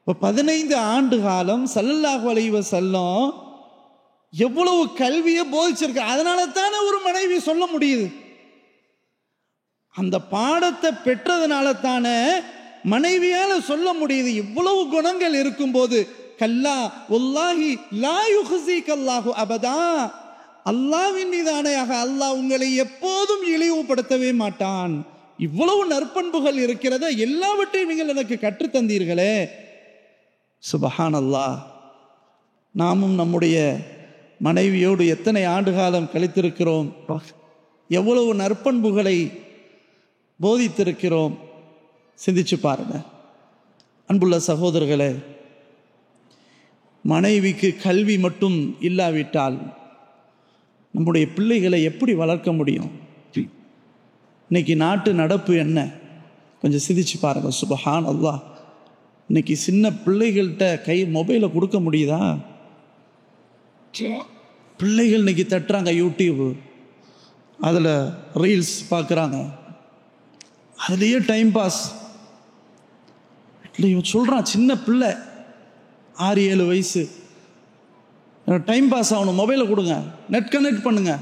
இப்போ 15 ஆண்டு காலம் ஸல்லல்லாஹு அலைஹி வஸல்லம் எவ்வளவு கல்வியை போதிச்சிருக்கு. அதனால தானே ஒரு மனைவி சொல்ல முடியுது. அந்த பாடத்தை பெற்றதுனால தானே மனைவியால சொல்ல முடியுது. இவ்வளவு குணங்கள் இருக்கும்போது கல்லா வல்லாஹி லா யுஹ்ஸீக அல்லாஹு அபதா, அல்லாஹ்வின் மீது ஆணையாக அல்லாஹ் உங்களை எப்போதும் இழிவுபடுத்தவே மாட்டான். இவ்வளவு நற்பண்புகள் இருக்கிறத, எல்லாவற்றையும் நீங்கள் எனக்கு கற்றுத்தந்தீர்களே. சுபஹானல்லாஹ். நாமும் நம்முடைய மனைவியோடு எத்தனை ஆண்டு காலம் கழித்திருக்கிறோம், எவ்வளவு நற்பண்புகளை போதித்திருக்கிறோம், சிந்திச்சு பாருங்க. அன்புள்ள சகோதரர்களே, மனைவிக்கு கல்வி மட்டும் இல்லாவிட்டால் நம்முடைய பிள்ளைகளை எப்படி வளர்க்க முடியும்? இன்னைக்கு நாட்டு நடப்பு என்ன, கொஞ்சம் சிந்திச்சு பாருங்க. சுபஹான் அல்லாஹ். இன்னைக்கு சின்ன பிள்ளைகள்கிட்ட மொபைலை கொடுக்க முடியுதா? பிள்ளைகள் இன்னைக்கு தட்டுறாங்க யூடியூப், அதில் ரீல்ஸ் பார்க்குறாங்க, அதுலேயே டைம் பாஸ். இல்லை இவன் சொல்கிறான், சின்ன பிள்ளை 6-7 வயசு, டைம் பாஸ் ஆகணும், மொபைலை கொடுங்க, நெட் கனெக்ட் பண்ணுங்க.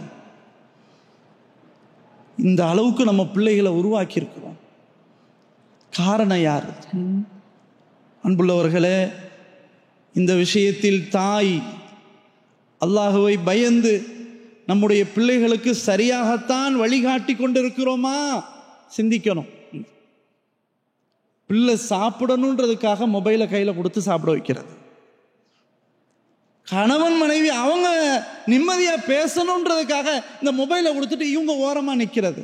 இந்த அளவுக்கு நம்ம பிள்ளைகளை உருவாக்கியிருக்கிறோம். காரணம் யார்? அன்புள்ளவர்களே, இந்த விஷயத்தில் தாய் அல்லாஹுவை பயந்து நம்முடைய பிள்ளைகளுக்கு சரியாகத்தான் வழிகாட்டி கொண்டிருக்கிறோமா சிந்திக்கணும். பிள்ளை சாப்பிடணுன்றதுக்காக மொபைலை கையில் கொடுத்து சாப்பிட வைக்கிறது. கணவன் மனைவி அவங்க நிம்மதியா பேசணுன்றதுக்காக இந்த மொபைலை கொடுத்துட்டு இவங்க ஓரமா நிற்கிறது.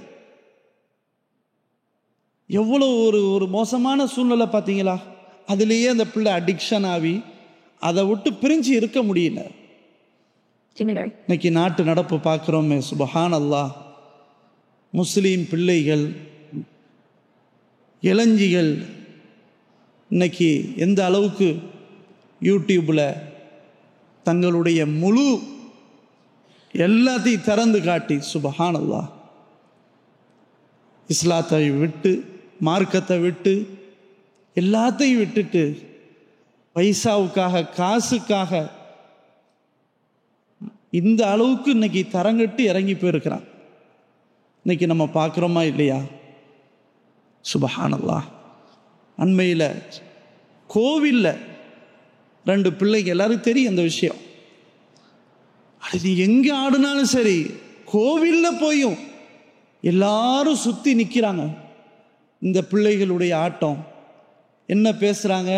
எவ்வளோ ஒரு மோசமான சூழ்நிலை பார்த்தீங்களா? அதுலேயே அந்த பிள்ளை அடிக்ஷன் ஆகி அதை விட்டு பிரிஞ்சு இருக்க முடியல. இன்னைக்கு நாட்டு நடப்பு பார்க்குறோமே, சுபஹான் அல்லாஹ். முஸ்லீம் பிள்ளைகள், இளஞ்சிகள் இன்னைக்கு எந்த அளவுக்கு யூடியூப்பில் தங்களுடைய முழு எல்லாத்தையும் திறந்து காட்டி, சுபஹான் அல்லாஹ், இஸ்லாத்தை விட்டு, மார்க்கத்தை விட்டு, எல்லாத்தையும் விட்டுட்டு பைசாவுக்காக, காசுக்காக இந்த அளவுக்கு இன்னைக்கு தரங்கட்டு இறங்கி போயிருக்கிறான். இன்னைக்கு நம்ம பார்க்குறோமா இல்லையா? சுபஹானல்லாஹ். அண்மையில் கோவிலில் 2 பிள்ளைங்க, எல்லாரும் தெரியும் அந்த விஷயம். அது எங்கே ஆடினாலும் சரி, கோவிலில் போயும் எல்லாரும் சுற்றி நிற்கிறாங்க. இந்த பிள்ளைகளுடைய ஆட்டம் என்ன பேசுகிறாங்க,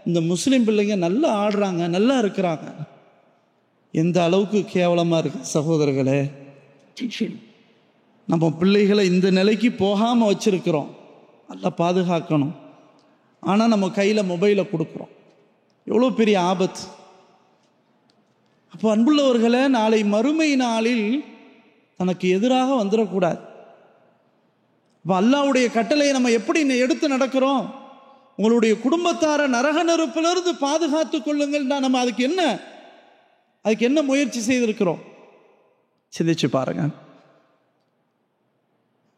இந்த முஸ்லீம் பிள்ளைங்க நல்லா ஆடுறாங்க, நல்லா இருக்கிறாங்க. எந்த அளவுக்கு கேவலமாக இருக்குது சகோதரர்களே. நம்ம பிள்ளைகளை இந்த நிலைக்கு போகாமல் வச்சுருக்கிறோம், நல்லா பாதுகாக்கணும். ஆனால் நம்ம கையில் மொபைலை கொடுக்குறோம், எவ்வளோ பெரிய ஆபத்து. அப்போ அன்புள்ளவர்களே, நாளை மறுமை நாளில் தனக்கு எதிராக வந்துடக்கூடாது. இப்போ அல்லாஹ்வுடைய கட்டளையை நம்ம எப்படி எடுத்து நடக்கிறோம்? உங்களுடைய குடும்பத்தார நரக நெருப்பிலிருந்து பாதுகாத்து கொள்ளுங்கள். நம்ம அதுக்கு என்ன முயற்சி செய்திருக்கிறோம்? சிந்திச்சு பாருங்க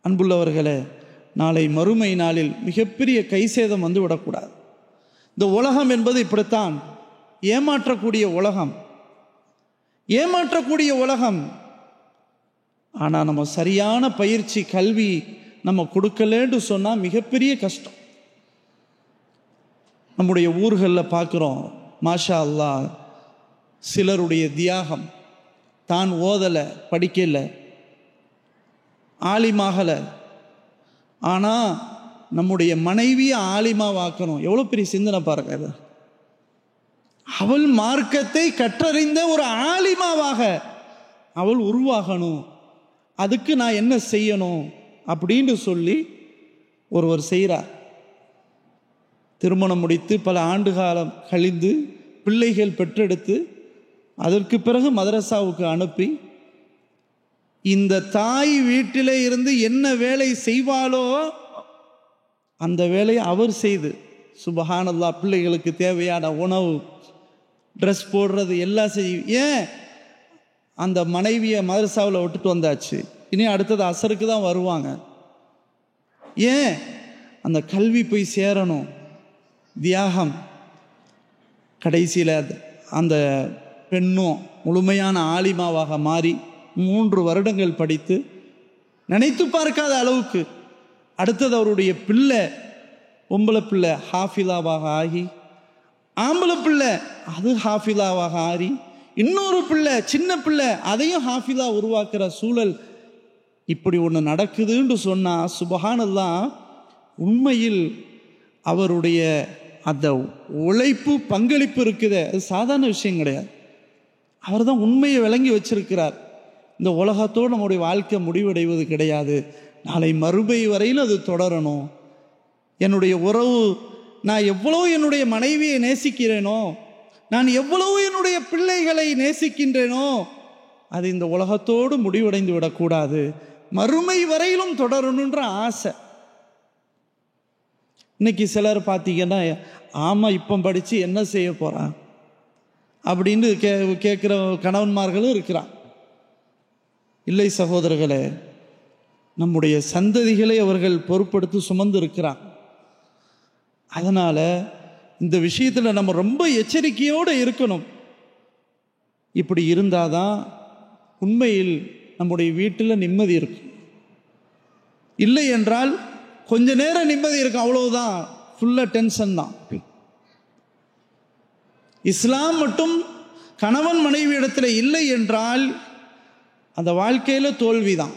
அன்புள்ளவர்களே. நாளை மறுமை நாளில் மிகப்பெரிய கைசேதம் வந்து விடக்கூடாது. இந்த உலகம் என்பது இப்படித்தான், ஏமாற்றக்கூடிய உலகம், ஏமாற்றக்கூடிய உலகம். ஆனால் நம்ம சரியான பயிற்சி கல்வி நம்ம கொடுக்கலன்னு சொன்னால் மிகப்பெரிய கஷ்டம். நம்முடைய ஊர்களில் பார்க்குறோம், மாஷா அல்லாஹ், சிலருடைய தியாகம். தான் ஓதலை, படிக்கலை, ஆலிமாகலை, ஆனால் நம்முடைய மனைவியை ஆலிமாவாக்கணும். எவ்வளோ பெரிய சிந்தனை பாருங்க இது. அவள் மார்க்கத்தை கற்றறிந்த ஒரு ஆலிமாவாக அவள் உருவாகணும். அதுக்கு நான் என்ன செய்யணும் அப்படின்னு சொல்லி ஒருவர் செய்கிறார். திருமணம் முடித்து பல ஆண்டு காலம் கழிந்து பிள்ளைகள் பெற்றெடுத்து அதற்கு பிறகு மதரசாவுக்கு அனுப்பி, இந்த தாய் வீட்டிலே இருந்து என்ன வேலை செய்வாளோ அந்த வேலையை அவர் செய்து, சுபஹானல்லாஹ், பிள்ளைகளுக்கு தேவையான உணவு, ட்ரெஸ் போடுறது எல்லாம் செய்யும். ஏன்? அந்த மனைவியை மதரசாவில் விட்டுட்டு வந்தாச்சு, இனி அடுத்தது அசருக்கு தான் வருவாங்க. ஏன்? அந்த கல்வி போய் சேரணும். தியாகம். கடைசியில் அந்த பெண்ணும் முழுமையான ஆலிமாவாக மாறி 3 வருடங்கள் படித்து நினைத்து பார்க்காத அளவுக்கு அடுத்தது அவருடைய பிள்ளை, பொம்பளை பிள்ளை ஹாஃபிலாவாக ஆகி, ஆம்பளை பிள்ளை அது ஹாஃபிலாவாக ஆகி, இன்னொரு பிள்ளை சின்ன பிள்ளை அதையும் ஹாஃபிலா உருவாக்குற சூழல் இப்படி ஒன்று நடக்குதுன்னு சொன்னால் சுபஹானல்லாஹ், உண்மையில் அவருடைய அந்த உழைப்பு பங்களிப்பு இருக்குது, அது சாதாரண விஷயம் கிடையாது. அவர் தான் உண்மையை விளங்கி வச்சிருக்கிறார். இந்த உலகத்தோடு நம்முடைய வாழ்க்கை முடிவடைவது கிடையாது. நாளை மறுமை வரையில் அது தொடரணும். என்னுடைய உறவு, நான் எவ்வளோ என்னுடைய மனைவியை நேசிக்கிறேனோ, நான் எவ்வளவு என்னுடைய பிள்ளைகளை நேசிக்கின்றேனோ, அது இந்த உலகத்தோடு முடிவடைந்து விடக்கூடாது, மறுமை வரையிலும் தொடரணுன்ற ஆசை. இன்னைக்கு சிலர் பார்த்தீங்கன்னா, ஆமாம் இப்போ படித்து என்ன செய்ய போகிறான் அப்படின்னு கேட்குற கணவன்மார்களும் இருக்கிறான். இல்லை சகோதரர்களே, நம்முடைய சந்ததிகளை அவர்கள் பொறுப்படுத்தி சுமந்து இருக்கிறான். அதனால் இந்த விஷயத்தில் நம்ம ரொம்ப எச்சரிக்கையோடு இருக்கணும். இப்படி இருந்தால் தான் உண்மையில் நம்முடைய வீட்டில் நிம்மதி இருக்கும். இல்லை என்றால் கொஞ்ச நேரம் நிம்மதி இருக்கும், அவ்வளவுதான், ஃபுல்லாக டென்ஷன் தான். இஸ்லாம் மட்டும் கணவன் மனைவி இடத்துல இல்லை என்றால் அந்த வாழ்க்கையில் தோல்விதான்.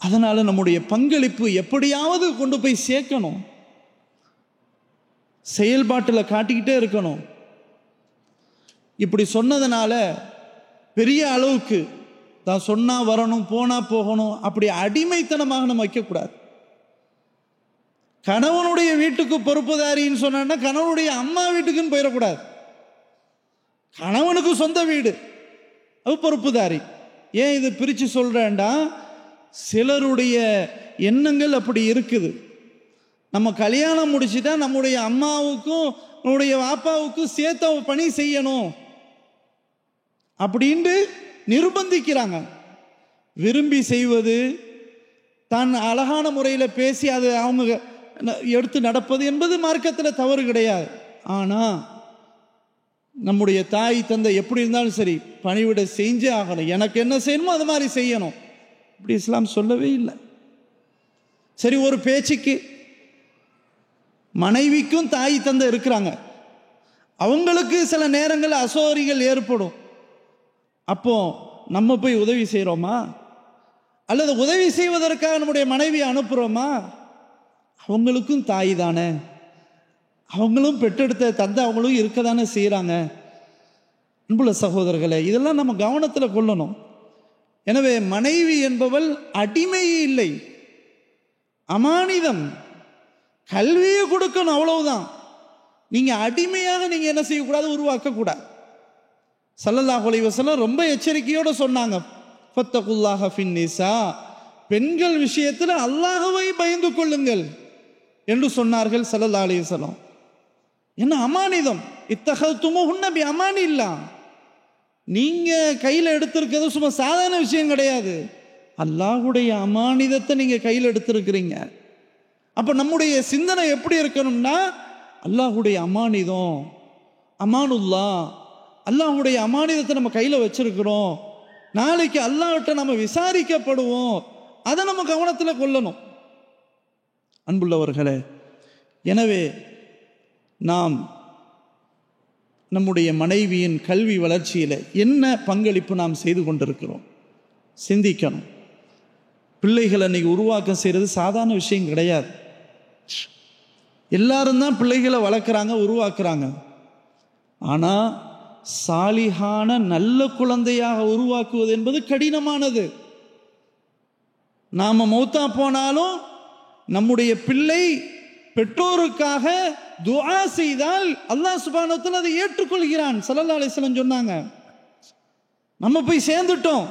அதனால் நம்முடைய பங்களிப்பு எப்படியாவது கொண்டு போய் சேர்க்கணும், செயல்பாட்டில் காட்டிக்கிட்டே இருக்கணும். இப்படி சொன்னதுனால பெரிய அளவுக்கு தான் சொன்னால் வரணும், போனால் போகணும், அப்படி அடிமைத்தனமாக நம்ம வைக்கக்கூடாது. கணவனுடைய வீட்டுக்கு பொறுப்புதாரின்னு சொன்னா கணவனுடைய அம்மா வீட்டுக்குன்னு போயிடக்கூடாது. கணவனுக்கு சொந்த வீடு, அது பொறுப்புதாரி. ஏன் இது பிரித்து சொல்கிறேன்டா, சிலருடைய எண்ணங்கள் அப்படி இருக்குது. நம்ம கல்யாணம் முடிச்சுட்டா நம்முடைய அம்மாவுக்கும் நம்முடைய வாப்பாவுக்கும் சேர்த்த பணி செய்யணும் அப்படின்ட்டு நிர்பந்திக்கிறாங்க. விரும்பி செய்வது, தான் அழகான முறையில் பேசி அது அவங்க எடுத்து நடப்பது என்பது மார்க்கத்தில் தவறு கிடையாது. ஆனால் நம்முடைய தாய் தந்தை எப்படி இருந்தாலும் சரி, பணிவிட செஞ்சே ஆகணும். எனக்கு என்ன செய்யணுமோ அது மாதிரி செய்யணும், இப்படி இஸ்லாம் சொல்லவே இல்லை. சரி, ஒரு பேச்சுக்கு மனைவிக்கும் தாய் தந்தை இருக்கிறாங்க, அவங்களுக்கு சில நேரங்கள் அசௌகரியங்கள் ஏற்படும். அப்போ நம்ம போய் உதவி செய்கிறோமா? அல்லது உதவி செய்வதற்காக நம்முடைய மனைவியை அனுப்புகிறோமா? அவங்களுக்கும் தாய் தானே, அவங்களும் பெற்றெடுத்த தந்தை அவங்களும் இருக்க தானே செய்கிறாங்க. அன்புள்ள சகோதரர்களே, இதெல்லாம் நம்ம கவனத்தில் கொள்ளணும். எனவே மனைவி என்பவள் அடிமை இல்லை, அமானிதம். கல்வியை கொடுக்கணும், அவ்வளவுதான். நீங்கள் அடிமையாக நீங்கள் என்ன செய்யக்கூடாது, உருவாக்கக்கூடாது. ஸல்லல்லாஹு அலைஹி வஸல்லம் ரொம்ப எச்சரிக்கையோடு சொன்னாங்க, ஃபத்தகுல்லாஹ ஃபின்னிஸா, பெண்கள் விஷயத்தில் அல்லாஹ்வை பயந்து கொள்ளுங்கள் என்று சொன்னார்கள் ஸல்லல்லாஹு அலைஹி வஸல்லம். என்ன அமானிதம், இத்தஹதுமுஹுன்ன பி அமானில்லா, நீங்க கையில் எடுத்திருக்கிறது சும்மா சாதாரண விஷயம் கிடையாது, அல்லாஹ்வுடைய அமானிதத்தை நீங்க கையில் எடுத்திருக்கிறீங்க. அப்ப நம்முடைய சிந்தனை எப்படி இருக்கணும்னா, அல்லாஹ்வுடைய அமானிதம், அமானுல்லா, அல்லாஹ்வுடைய அமானிதத்தை நம்ம கையில் வச்சிருக்கிறோம், நாளைக்கு அல்லாஹ்விட்ட நம்ம விசாரிக்கப்படுவோம், அதை நம்ம கவனத்தில் கொள்ளணும். அன்புள்ளவர்களே, எனவே நாம் நம்முடைய மனைவியின் கல்வி வளர்ச்சியில் என்ன பங்களிப்பு நாம் செய்து கொண்டிருக்கிறோம் சிந்திக்கணும். பிள்ளைகளை இன்னைக்கு உருவாக்கம் செய்கிறது சாதாரண விஷயம் கிடையாது. எல்லாரும் தான் பிள்ளைகளை வளர்க்குறாங்க, உருவாக்குறாங்க. ஆனால் சாலிஹான நல்ல குழந்தையாக உருவாக்குவது என்பது கடினமானது. நாம் மௌத்தா போனாலும் நம்முடைய பிள்ளை பெற்றோருக்காக துஆ செய்தால் அல்லாஹ் சுப்ஹானஹு வ தஆலா அதை ஏற்றுக்கொள்கிறான். ஸல்லல்லாஹு அலைஹி வஸல்லம் சொன்னாங்க. நம்ம போய் சேர்ந்துட்டோம்,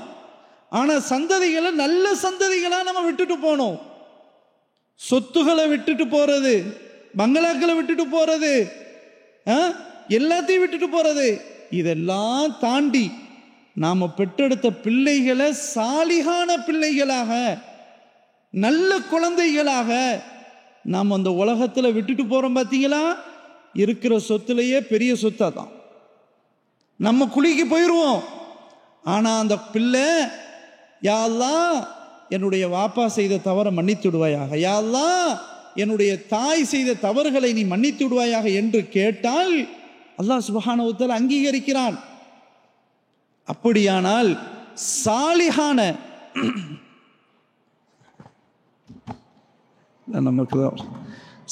ஆனால் சந்ததிகளை நல்ல சந்ததிகளாக நம்ம விட்டுட்டு போனோம். சொத்துக்களை விட்டுட்டு போறது, பங்களாக்களை விட்டுட்டு போறது, எல்லாத்தையும் விட்டுட்டு போறது, இதெல்லாம் தாண்டி நாம் பெற்றெடுத்த பிள்ளைகளை சாலிகான பிள்ளைகளாக, நல்ல குழந்தைகளாக நாம் அந்த உலகத்தில் விட்டுட்டு போகிறோம். பார்த்தீங்களா, இருக்கிற சொத்துலேயே பெரிய சொத்தாக தான். நம்ம குழிக்கு போயிடுவோம், ஆனால் அந்த பிள்ளை, யா அல்லாஹ் என்னுடைய வாப்பா செய்த தவறை மன்னித்து விடுவாயாக, யா அல்லாஹ் என்னுடைய தாய் செய்த தவறுகளை நீ மன்னித்து விடுவாயாக என்று கேட்டால் அல்லாஹ் சுப்ஹானஹு வ தஆலா அங்கீகரிக்கிறான். அப்படியானால் சாலிஹான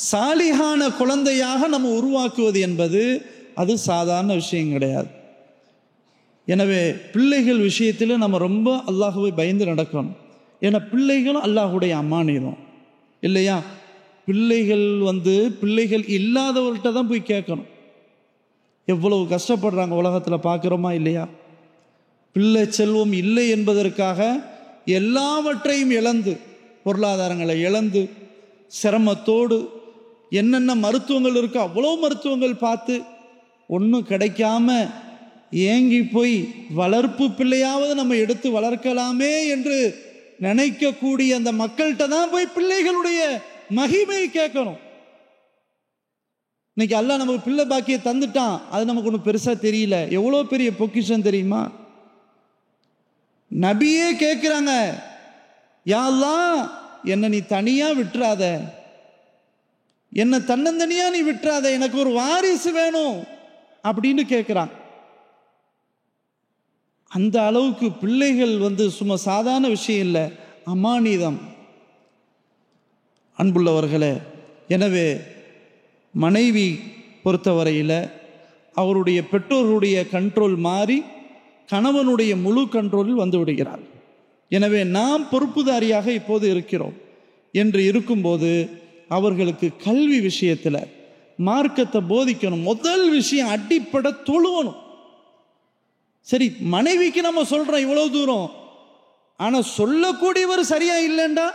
சாலிஹான குழந்தையாக நம்ம உருவாக்குவது என்பது அது சாதாரண விஷயம் கிடையாது. எனவே பிள்ளைகள் விஷயத்தில் நம்ம ரொம்ப அல்லாஹ்வை பயந்து நடக்கணும். ஏன்னா பிள்ளைகளும் அல்லாஹ்வுடைய அமானிதம் இல்லையா? பிள்ளைகள் இல்லாதவர்கிட்ட தான் போய் கேட்கணும். எவ்வளவு கஷ்டப்படுறாங்க உலகத்தில் பார்க்குறோமா இல்லையா? பிள்ளை செல்வம் இல்லை என்பதற்காக எல்லாவற்றையும் இழந்து, பொருளாதாரங்களை இழந்து, சிரமத்தோடு என்னென்ன மருத்துவங்கள் இருக்கோ அவ்வளோ மருத்துவங்கள் பார்த்து ஒன்றும் கிடைக்காம ஏங்கி போய் வளர்ப்பு பிள்ளையாவது நம்ம எடுத்து வளர்க்கலாமே என்று நினைக்கக்கூடிய அந்த மக்கள்கிட்ட தான் போய் பிள்ளைகளுடைய மகிமை கேட்கணும். இன்னைக்கு அல்லாஹ் நமக்கு பிள்ளை பாக்கியை தந்துட்டான், அது நமக்கு ஒன்றும் பெருசாக தெரியல. எவ்வளோ பெரிய பொக்கிஷம் தெரியுமா? நபியே கேட்குறாங்க, யா அல்லாஹ் என்னை நீ தனியாக விட்டுறாத, என்னை தன்னந்தனியாக நீ விட்டுறாத, எனக்கு ஒரு வாரிசு வேணும் அப்படின்னு கேட்குறான். அந்த அளவுக்கு பிள்ளைகள் சும்மா சாதாரண விஷயம் இல்லை, அமானிதம். அன்புள்ளவர்களே, எனவே மனைவி பொறுத்தவரையில் அவருடைய பெற்றோருடைய கண்ட்ரோல் மாறி கணவனுடைய முழு கண்ட்ரோலில் வந்து விடுகிறார். எனவே நாம் பொறுப்புதாரியாக இப்போது இருக்கிறோம் என்று இருக்கும்போது அவர்களுக்கு கல்வி விஷயத்தில் மார்க்கத்தை போதிக்கணும். முதல் விஷயம் அடிப்படை தொழுவணும். சரி, மனைவிக்கு நம்ம சொல்கிறோம் இவ்வளவு தூரம், ஆனால் சொல்லக்கூடியவர் சரியா இல்லைண்டா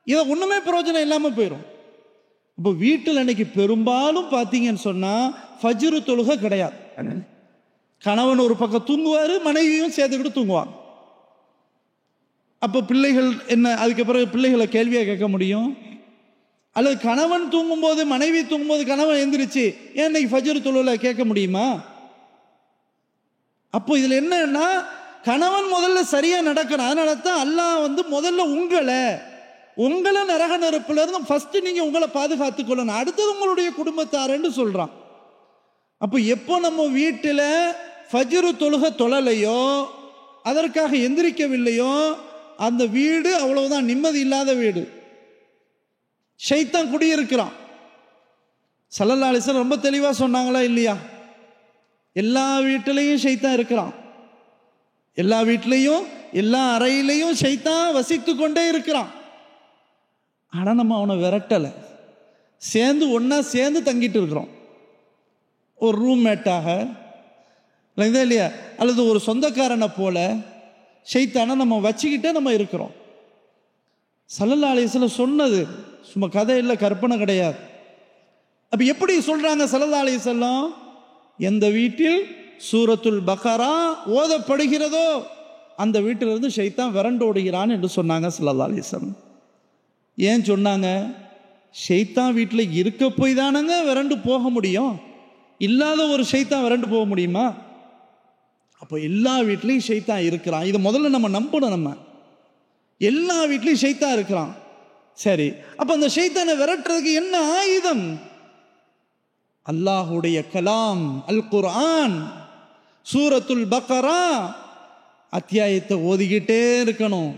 இதை ஒன்றுமே பிரயோஜனம் இல்லாமல் போயிடும். இப்போ வீட்டில் இன்னைக்கு பெரும்பாலும் பார்த்தீங்கன்னு சொன்னால் ஃபஜ்ரு தொழுகை கிடையாது. கணவன் ஒரு பக்கம் தூங்குவார், மனைவியும் சேர்த்துக்கிட்டு தூங்குவாங்க. அப்போ பிள்ளைகள் என்ன, அதுக்கு பிறகு பிள்ளைகளை கேள்வியாக கேட்க முடியும்? அல்லது கணவன் தூங்கும்போது மனைவி தூங்கும்போது கணவன் எந்திரிச்சு ஏன் இன்னைக்கு ஃபஜ்ரு தொழுகை கேட்க முடியுமா? அப்போ இதில் என்னன்னா, கணவன் முதல்ல சரியாக நடக்கணும். அதனால தான் அல்லாஹ் முதல்ல உங்களை நரக நெருப்புல இருந்து ஃபர்ஸ்ட் நீங்க உங்களை பாதுகாத்துக் கொள்ளணும், அடுத்தது உங்களுடைய குடும்பத்தாரன்னு சொல்றான். அப்போ எப்போ நம்ம வீட்டில் ஃபஜ்ரு தொழுக தொழலையோ, அதற்காக எந்திரிக்கவில்லையோ, அந்த வீடு அவ்வளவுதான், நிம்மதி இல்லாத வீடு. ஷைத்தான் குடியிருக்கிறான். ஸல்லல்லாஹு அலைஹி வஸல்லம் ரொம்ப தெளிவாக சொன்னாங்களா இல்லையா? எல்லா வீட்டிலையும் ஷைத்தான் இருக்கிறான். எல்லா வீட்டிலையும் எல்லா அறையிலையும் ஷைத்தான் வசித்து கொண்டே இருக்கிறான். ஆனால் நம்ம அவனை விரட்டலை, ஒன்றா சேர்ந்து தங்கிட்டு இருக்கிறோம். ஒரு ரூம்மேட்டாக இல்லையா, அல்லது ஒரு சொந்தக்காரனை போல ஷைத்தானை நம்ம வச்சுக்கிட்டே நம்ம இருக்கிறோம். ஸல்லல்லாஹு அலைஹி வஸல்லம் சொன்னது சும்மா கதை இல்லை, கற்பனை கிடையாது. அப்போ எப்படி சொல்கிறாங்க ஸல்லல்லாஹு அலைஹி வஸல்லம்? எந்த வீட்டில் சூரத்துல் பக்ரா ஓதப்படுகிறதோ அந்த வீட்டிலிருந்து ஷைத்தான் விரண்டோடுகிறான் என்று சொன்னாங்க ஸல்லல்லாஹு அலைஹி வஸல்லம். ஏன் சொன்னாங்க? ஷைத்தான் வீட்டில் இருக்க போய் தானங்க விரண்டு போக முடியும். இல்லாத ஒரு ஷைத்தான் விரண்டு போக முடியுமா? அப்போ எல்லா வீட்லையும் ஷைத்தான் இருக்கிறான். இதை முதல்ல நம்ம நம்பணும். நம்ம எல்லா வீட்லையும் ஷைத்தான் இருக்கிறான். சரி, அப்போ அந்த ஷைத்தானை விரட்டுறதுக்கு என்ன ஆயுதம்? அல்லாஹுடைய கலாம் அல் குர்ஆன் சூரத்துல் பக்ரா அத்தியாயத்தை ஓதிக்கிட்டே இருக்கணும்.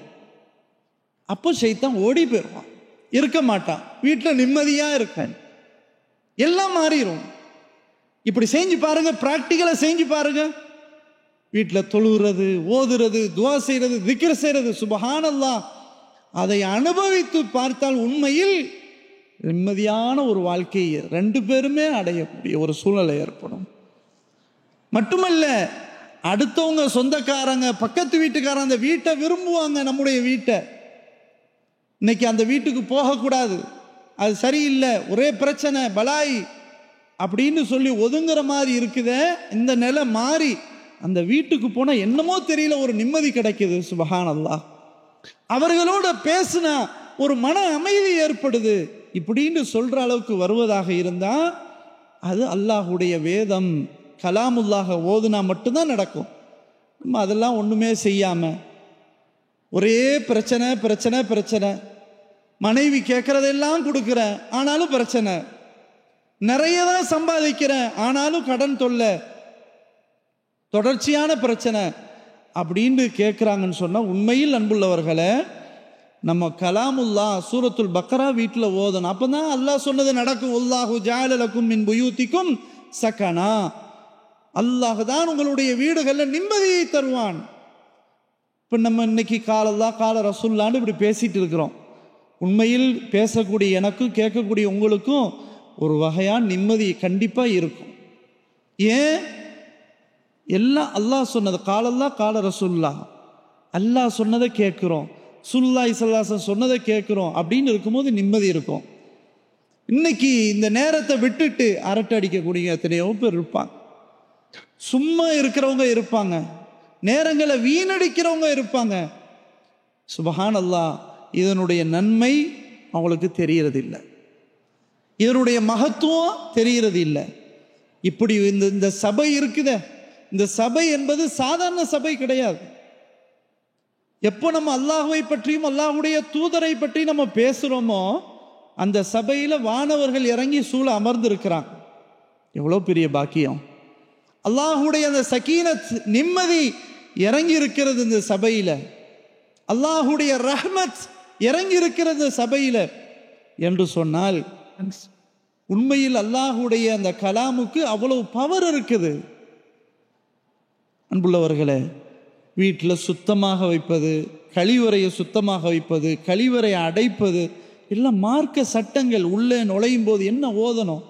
அப்போ ஷைத்தான் ஓடி போயிடுவான், இருக்க மாட்டான், வீட்டில் நிம்மதியாக இருப்பேன், எல்லாம் மாறிடும். இப்படி செஞ்சு பாருங்க, பிராக்டிக்கலாக செஞ்சு பாருங்க. வீட்டில் தொழுகிறது, ஓதுறது, துவா செய்கிறது, திக்ர் செய்கிறது, சுப்ஹானல்லாஹ், அதை அனுபவித்து பார்த்தால் உண்மையில் நிம்மதியான ஒரு வாழ்க்கையை ரெண்டு பேருமே அடையக்கூடிய ஒரு சூழ்நிலை ஏற்படும். மட்டுமல்ல, அடுத்தவங்க சொந்தக்காரங்க பக்கத்து வீட்டுக்காரங்க அந்த வீட்டை விரும்புவாங்க. நம்முடைய வீட்டை இன்னைக்கு அந்த வீட்டுக்கு போகக்கூடாது, அது சரியில்லை, ஒரே பிரச்சனை பலாய் அப்படின்னு சொல்லி ஒதுங்குற மாதிரி இருக்குதே. இந்த நிலை மாறி அந்த வீட்டுக்கு போனால் என்னமோ தெரியல, ஒரு நிம்மதி கிடைக்குது. சுப்ஹானல்லாஹ், அவர்களோட பேசினா ஒரு மன அமைதி ஏற்படுது இப்படின்னு சொல்ற அளவுக்கு வருவதாக இருந்தால் அது அல்லாஹுடைய வேதம் கலாமுல்லாஹ ஓதுனா மட்டும்தான் நடக்கும். நம்ம அதெல்லாம் ஒன்றுமே செய்யாமல் ஒரே பிரச்சனை பிரச்சனை பிரச்சனை, மனைவி கேட்குறதெல்லாம் கொடுக்குறேன் ஆனாலும் பிரச்சனை, நிறைய தான் சம்பாதிக்கிறேன் ஆனாலும் கடன் தொல்லை, தொடர்ச்சியான பிரச்சனை அப்படின்னு கேட்குறாங்கன்னு சொன்னால், உண்மையில் அன்புள்ளவர்களை நம்ம கலாமுல்லா சூரத்துல் பக்ரா வீட்டில் ஓதணும். அப்போ தான் அல்லாஹ் சொன்னது நடக்கும். அல்லாஹு ஜஅல லக்கும் மின் புயூத்திக்கும் சகனா, அல்லாஹ் தான் உங்களுடைய வீடுகளில் நிம்மதியை தருவான். இப்போ நம்ம இன்னைக்கு காலல்லா கால ரசூல்லான்னு இப்படி பேசிட்டு இருக்கிறோம். உண்மையில் பேசக்கூடிய எனக்கும் கேட்கக்கூடிய உங்களுக்கும் ஒரு வகையான நிம்மதி கண்டிப்பாக இருக்கும். ஏன்? எல்லாம் அல்லாஹ் சொன்னது, காலல்லா கால ரசூல்லா, அல்லாஹ் சொன்னதை கேட்குறோம், ஸல்லல்லாஹு அலைஹி வஸல்லம் சொன்னதை கேட்குறோம் அப்படின்னு இருக்கும்போது நிம்மதி இருக்கும். இன்னைக்கு இந்த நேரத்தை விட்டுட்டு அரட்டை அடிக்கக்கூடிய எத்தனையோ பேர் இருப்பாங்க, சும்மா இருக்கிறவங்க இருப்பாங்க, நேரங்களை வீணடிக்கிறவங்க இருப்பாங்க. சுப்ஹானல்லாஹ், இதனுடைய நன்மை அவங்களுக்கு தெரியறது இல்லை, இதனுடைய மகத்துவம் தெரியறது இல்லை. இப்படி இந்த சபை இருக்குதே, இந்த சபை என்பது சாதாரண சபை கிடையாது. எப்போ நம்ம அல்லாஹ்வை பற்றியும் அல்லாஹ்வுடைய தூதரை பற்றி நம்ம பேசுகிறோமோ அந்த சபையில் வானவர்கள் இறங்கி சூழ அமர்ந்திருக்கிறாங்க. எவ்வளோ பெரிய பாக்கியம்! அல்லாஹ்வுடைய அந்த சகீனத் நிம்மதி இறங்கி இருக்கிறது இந்த சபையில், அல்லாஹ்வுடைய ரஹ்மத் இறங்கி இருக்கிறது சபையில் என்று சொன்னால், உண்மையில் அல்லாஹ்வுடைய அந்த கலாமுக்கு அவ்வளவு பவர் இருக்குது. அன்புள்ளவர்களே, வீட்டில் சுத்தமாக வைப்பது, கழிவறையை சுத்தமாக வைப்பது, கழிவறையை அடைப்பது எல்லாம் மார்க்க சட்டங்கள். உள்ளே நுழையும் போது என்ன ஓதணும்,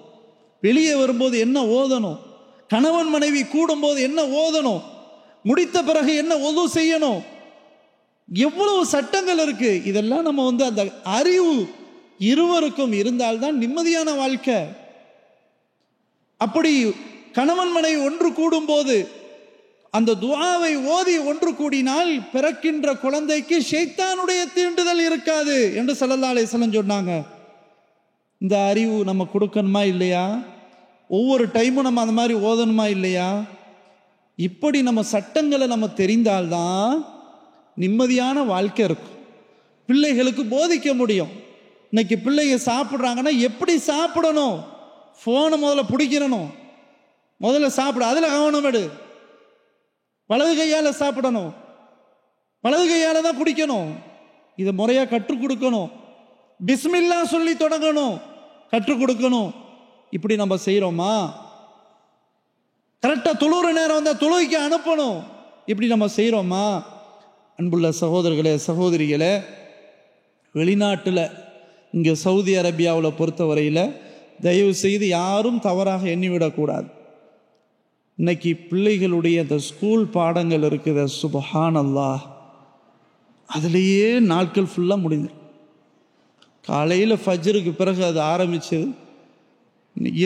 வெளியே வரும்போது என்ன ஓதணும், கணவன் மனைவி கூடும்போது என்ன ஓதணும், முடித்த பிறகு என்ன ஒது செய்யணும், எவ்வளவு சட்டங்கள் இருக்கு. இதெல்லாம் நம்ம அந்த அறிவு இருவருக்கும் இருந்தால்தான் நிம்மதியான வாழ்க்கை. அப்படி கணவன் மனைவி ஒன்று கூடும்போது அந்த துஆவை ஓதி ஒன்று கூடினால் பிறக்கின்ற குழந்தைக்கு ஷைத்தானுடைய தீண்டுதல் இருக்காது என்று ஸல்லல்லாஹு அலைஹி வஸல்லம் சொன்னாங்க. இந்த அறிவு நம்ம கொடுக்கணுமா இல்லையா? ஒவ்வொரு டைமும் நம்ம அந்த மாதிரி ஓதணுமா இல்லையா? இப்படி நம்ம சட்டங்களை நம்ம தெரிந்தால்தான் நிம்மதியான வாழ்க்கை இருக்கும். பிள்ளைகளுக்கு போதிக்க முடியும். இன்னைக்கு பிள்ளைங்க சாப்பிட்றாங்கன்னா எப்படி சாப்பிடணும், ஃபோனை முதல்ல பிடிக்கிறணும், முதல்ல சாப்பிட, அதில் கவனம் எடு. வலது கையால் சாப்பிடணும், வலது கையால் தான் குடிக்கணும். இதை முறையாக கற்றுக் கொடுக்கணும். பிஸ்மில்லா சொல்லி தொடங்கணும், கற்றுக் கொடுக்கணும். இப்படி நம்ம செய்கிறோமா? கரெக்டாக தொழுகிற நேரம் வந்தால் தொழுகைக்கு அனுப்பணும். இப்படி நம்ம செய்கிறோமா? அன்புள்ள சகோதரர்களே, சகோதரிகளே, வெளிநாட்டில் இங்கே சவுதி அரேபியாவில் பொறுத்தவரையில் தயவு செய்து யாரும் தவறாக எண்ணிவிடக்கூடாது. இன்னைக்கு பிள்ளைகளுடைய அந்த ஸ்கூல் பாடங்கள் இருக்குது, சுப்ஹானல்லாஹ், அதுலேயே நாட்கள் ஃபுல்லாக முடிஞ்சு. காலையில் ஃபஜ்ருக்கு பிறகு அது ஆரம்பிச்சது,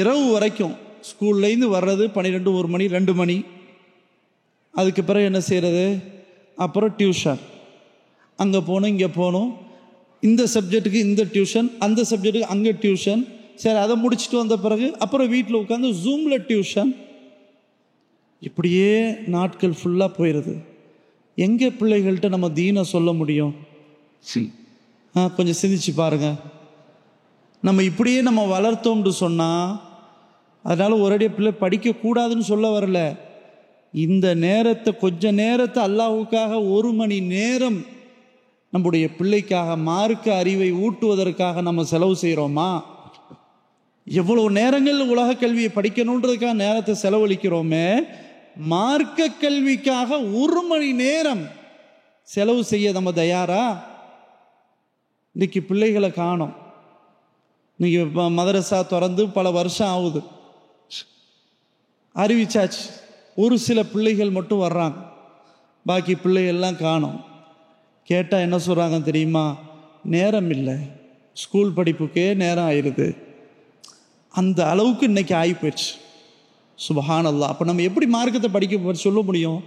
இரவு வரைக்கும் ஸ்கூல்லேருந்து வர்றது 12, 1 மணி 2 மணி. அதுக்கு பிறகு என்ன செய்கிறது? அப்புறம் டியூஷன், அங்கே போகணும் இங்கே போகணும், இந்த சப்ஜெக்டுக்கு இந்த டியூஷன், அந்த சப்ஜெக்டுக்கு அங்கே டியூஷன். சரி, அதை முடிச்சுட்டு வந்த பிறகு அப்புறம் வீட்டில் உட்காந்து ஜூமில் டியூஷன். இப்படியே நாட்கள் ஃபுல்லாக போயிடுது. எங்கே பிள்ளைகள்கிட்ட நம்ம தீனை சொல்ல முடியும்? கொஞ்சம் சிந்திச்சு பாருங்க. நம்ம இப்படியே நம்ம வளர்த்தோம்னு சொன்னால், அதனால் ஒரேடியாக பிள்ளை படிக்கக்கூடாதுன்னு சொல்ல வரல. இந்த நேரத்தை, கொஞ்ச நேரத்தை அல்லாஹ்வுக்காக 1 மணி நேரம் நம்முடைய பிள்ளைக்காக மார்க்க அறிவை ஊட்டுவதற்காக நம்ம செலவு செய்கிறோமா? எவ்வளோ நேரங்கள் உலக கல்வியை படிக்கணுன்றதுக்காக நேரத்தை செலவழிக்கிறோமே, மார்க்க கல்விக்காக 1 மணி நேரம் செலவு செய்ய நம்ம தயாரா? இன்னைக்கு பிள்ளைகளை காணோம். இன்னைக்கு மதரசா திறந்து பல வருஷம் ஆகுது, அறிவிச்சாச்சு. ஒரு சில பிள்ளைகள் மட்டும் வர்றாங்க, பாக்கி பிள்ளைகள்லாம் காணோம். கேட்டால் என்ன சொல்கிறாங்க தெரியுமா? நேரம் இல்லை, ஸ்கூல் படிப்புக்கே நேரம் ஆயிடுது. அந்த அளவுக்கு இன்னைக்கு ஆகி போயிடுச்சு. சுப்ஹானல்லாஹ். அப்போ நம்ம எப்படி மார்க்கத்தை படிக்க சொல்ல முடியும்?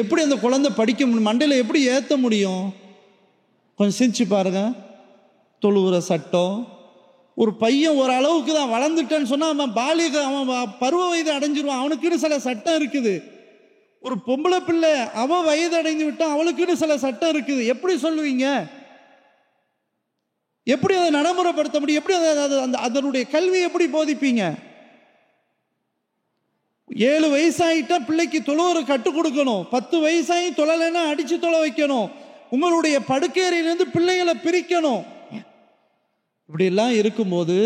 எப்படி அந்த குழந்தை படிக்க முடியும்? மண்டையில் எப்படி ஏற்ற முடியும்? கொஞ்சம் சிந்திச்சு பாருங்க. தொழுகிற சட்டம், ஒரு பையன் ஒரு அளவுக்கு தான் வளர்ந்துட்டான்னு சொன்னால் அவன் பருவ வயது அடைஞ்சிருவான், அவனுக்குன்னு சில சட்டம் இருக்குது. ஒரு பொம்பளை பிள்ளை அவன் வயது அடைந்து விட்டான், அவளுக்குன்னு சில சட்டம் இருக்குது. எப்படி சொல்லுவீங்க? எப்படி அதை நடைமுறைப்படுத்த முடியும்? எப்படி அதனுடைய கல்வி எப்படி போதிப்பீங்க? 7 வயசாயிட்டா பிள்ளைக்கு தொழுவரை கற்றுக் கொடுக்கணும். 10 வயசாகி தொழலைன்னா அடிச்சு தொலை வைக்கணும். உங்களுடைய படுக்கையிலிருந்து பிள்ளைகளை பிரிக்கணும். இப்படியெல்லாம் இருக்கும்போது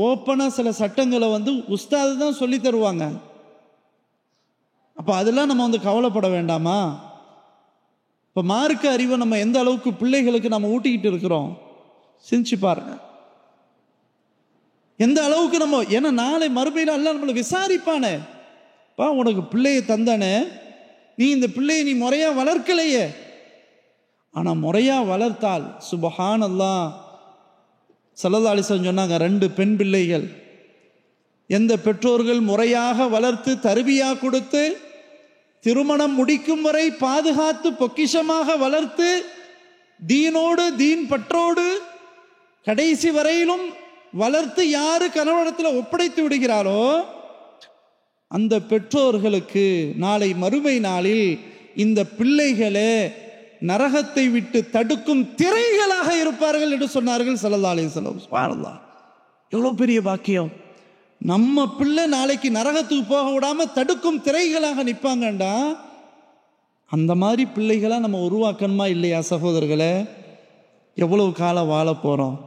ஓப்பனாக சில சட்டங்களை உஸ்தாது தான் சொல்லி தருவாங்க. அப்போ அதெல்லாம் நம்ம கவலைப்பட வேண்டாமா? இப்போ மார்க்க அறிவை நம்ம எந்த அளவுக்கு பிள்ளைகளுக்கு நம்ம ஊட்டிக்கிட்டு இருக்கிறோம் சிந்திச்சு பாருங்க. எந்த அளவுக்கு நம்ம, ஏன்னா நாளை மறுபடியும் எல்லாம் நம்மளை விசாரிப்பானே, பா உனக்கு பிள்ளையை தந்தானே, நீ இந்த பிள்ளையை நீ முறையா வளர்க்கலையே. ஆனா முறையா வளர்த்தால் சுப்ஹானல்லாஹ், ஸல்லல்லாஹு அலைஹி வஸல்லம் சொன்னாங்க, 2 பெண் பிள்ளைகள் எந்த பெற்றோர்கள் முறையாக வளர்த்து தர்பியா கொடுத்து திருமணம் முடிக்கும் வரை பாதுகாத்து பொக்கிஷமாக வளர்த்து தீனோடு தீன் பற்றோடு கடைசி வரையிலும் வளர்த்து யாரு கணவனிடத்தில் ஒப்படைத்து விடுகிறாரோ அந்த பெற்றோர்களுக்கு நாளை மறுமை நாளில் இந்த பிள்ளைகளே நரகத்தை விட்டு தடுக்கும் திரைகளாக இருப்பார்கள் என்று சொன்னார்கள் ஸல்லல்லாஹு அலைஹி வஸல்லம். சுப்ஹானல்லாஹ், எவ்வளவு பெரிய பாக்கியம்! நம்ம பிள்ளை நாளைக்கு நரகத்துக்கு போக விடாம தடுக்கும் திரைகளாக நிற்பாங்கண்டா. அந்த மாதிரி பிள்ளைகளா நம்ம உருவாக்கணுமா இல்லையா சகோதரர்களே? எவ்வளவு காலம் வாழ போறோம்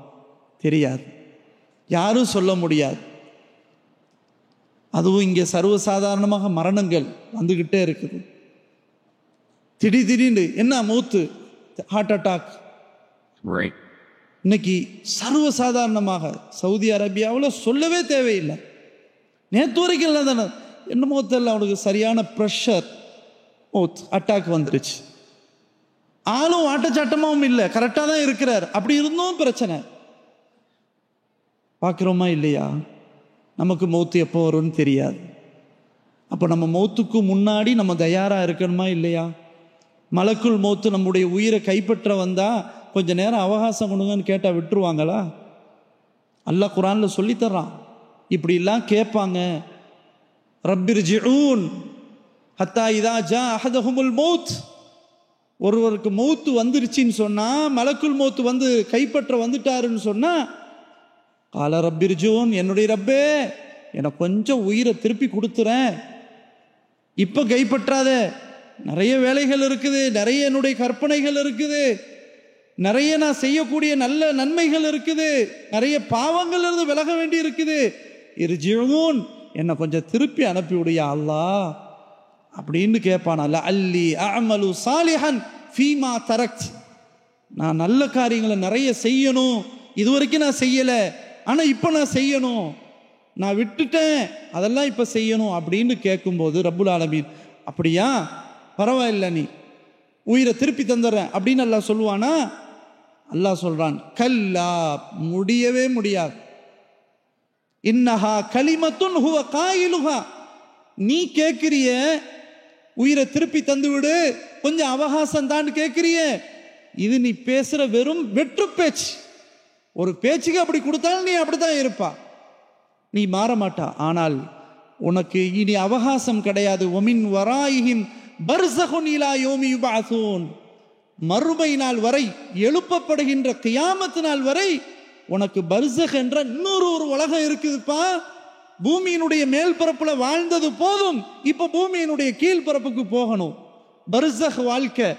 தெரியாது, யாரும் சொல்ல முடியாது. அதுவும் இங்கே சர்வசாதாரணமாக மரணங்கள் வந்துகிட்டே இருக்குது. திடீர்னு என்ன மூத்து, ஹார்ட் அட்டாக். இன்னைக்கு சர்வசாதாரணமாக சவுதி அரேபியாவில் சொல்லவே தேவையில்லை. நேற்று வரைக்கும் இல்லை தானே, என்னமோ தெரியல, அவனுக்கு சரியான ப்ரெஷர், அட்டாக் வந்துருச்சு. ஆளும் ஆட்டச்சாட்டமாகவும் இல்லை, கரெக்டாக தான் இருக்கிறார். அப்படி இருந்தும் பிரச்சனை. பார்க்குறோமா இல்லையா? நமக்கு மௌத்து எப்போ வரும்னு தெரியாது. அப்போ நம்ம மௌத்துக்கு முன்னாடி நம்ம தயாராக இருக்கணுமா இல்லையா? மலக்குள் மௌத்து நம்முடைய உயிரை கைப்பற்ற வந்தால் கொஞ்ச நேரம் அவகாசம் கொடுங்கன்னு கேட்டால் விட்டுருவாங்களா? அல்லாஹ் குர்ஆனில் சொல்லித்தர்றான். இப்படிலாம் கேட்பாங்க, ரப்பிர்ஜிஊன் ஹத்தா இதா ஜா அஹதஹுமுல் மௌத். ஒருவருக்கு மௌத்து வந்துருச்சின்னு சொன்னால், மலக்குள் மௌத்து வந்து கைப்பற்ற வந்துட்டாருன்னு சொன்னால், கால ரப்பிர்ஜிஊன், என்னுடைய ரப்பே எனக்கு கொஞ்சம் உயிரை திருப்பி கொடுத்துறேன், இப்போ கைப்பற்றாத, நிறைய வேலைகள் இருக்குது, நிறைய என்னுடைய கற்பனைகள் இருக்குது, நிறைய நான் செய்யக்கூடிய நல்ல நன்மைகள் இருக்குது, நிறைய பாவங்கள் இருந்து விலக வேண்டி இருக்குது. இர்ஜிஊன், என்னை கொஞ்சம் திருப்பி அனுப்பி விடுயா அல்லாஹ் அப்படின்னு கேட்பானல்ல. அல்லி அஅமலு சாலிஹன் ஃபீமா தரக்த், நான் நல்ல காரியங்களை நிறைய செய்யணும், இதுவரைக்கும் நான் செய்யலை, ஆனால் இப்போ நான் செய்யணும், நான் விட்டுட்டேன் அதெல்லாம் இப்போ செய்யணும் அப்படின்னு கேட்கும்போது ரப்புல் ஆலமீன் அப்படியா, பரவாயில்ல, நீ உயிரை திருப்பி தந்துடுறேன் அப்படின்னு அல்லாஹ் சொல்லுவானா? அல்லாஹ் சொல்றான், கல்லா, முடியவே முடியாது. இன்னஹா கலிமத்துன் ஹுவ காயிலுஹா, நீ கேட்கிறிய உயிரை திருப்பி தந்து விடு, கொஞ்சம் அவகாசம் தான் கேட்கிறிய, இது நீ பேசுற வெறும் வெற்று பேச்சு. ஒரு பேச்சுக்கு அப்படி கொடுத்தாலும் நீ அப்படித்தான் இருப்பா, நீ மாற மாட்டா. ஆனால் உனக்கு இனி அவகாசம் கிடையாது. ஒமின் வராயிஹிம் பர்ஸகுன் இலா யௌமி யுபஅஸூன், மறுமை நாள் வரை, எழுப்பப்படுகின்ற கியாமத் நாள் வரை உனக்கு பர்ஸக் என்ற இன்னொரு ஒரு உலகம் இருக்குதுப்பா. பூமியினுடைய மேல் பரப்புல வாழ்ந்தது போதும், இப்ப பூமியினுடைய கீழ்பரப்புக்கு போகணும், பர்ஸக் வாழ்க்கை,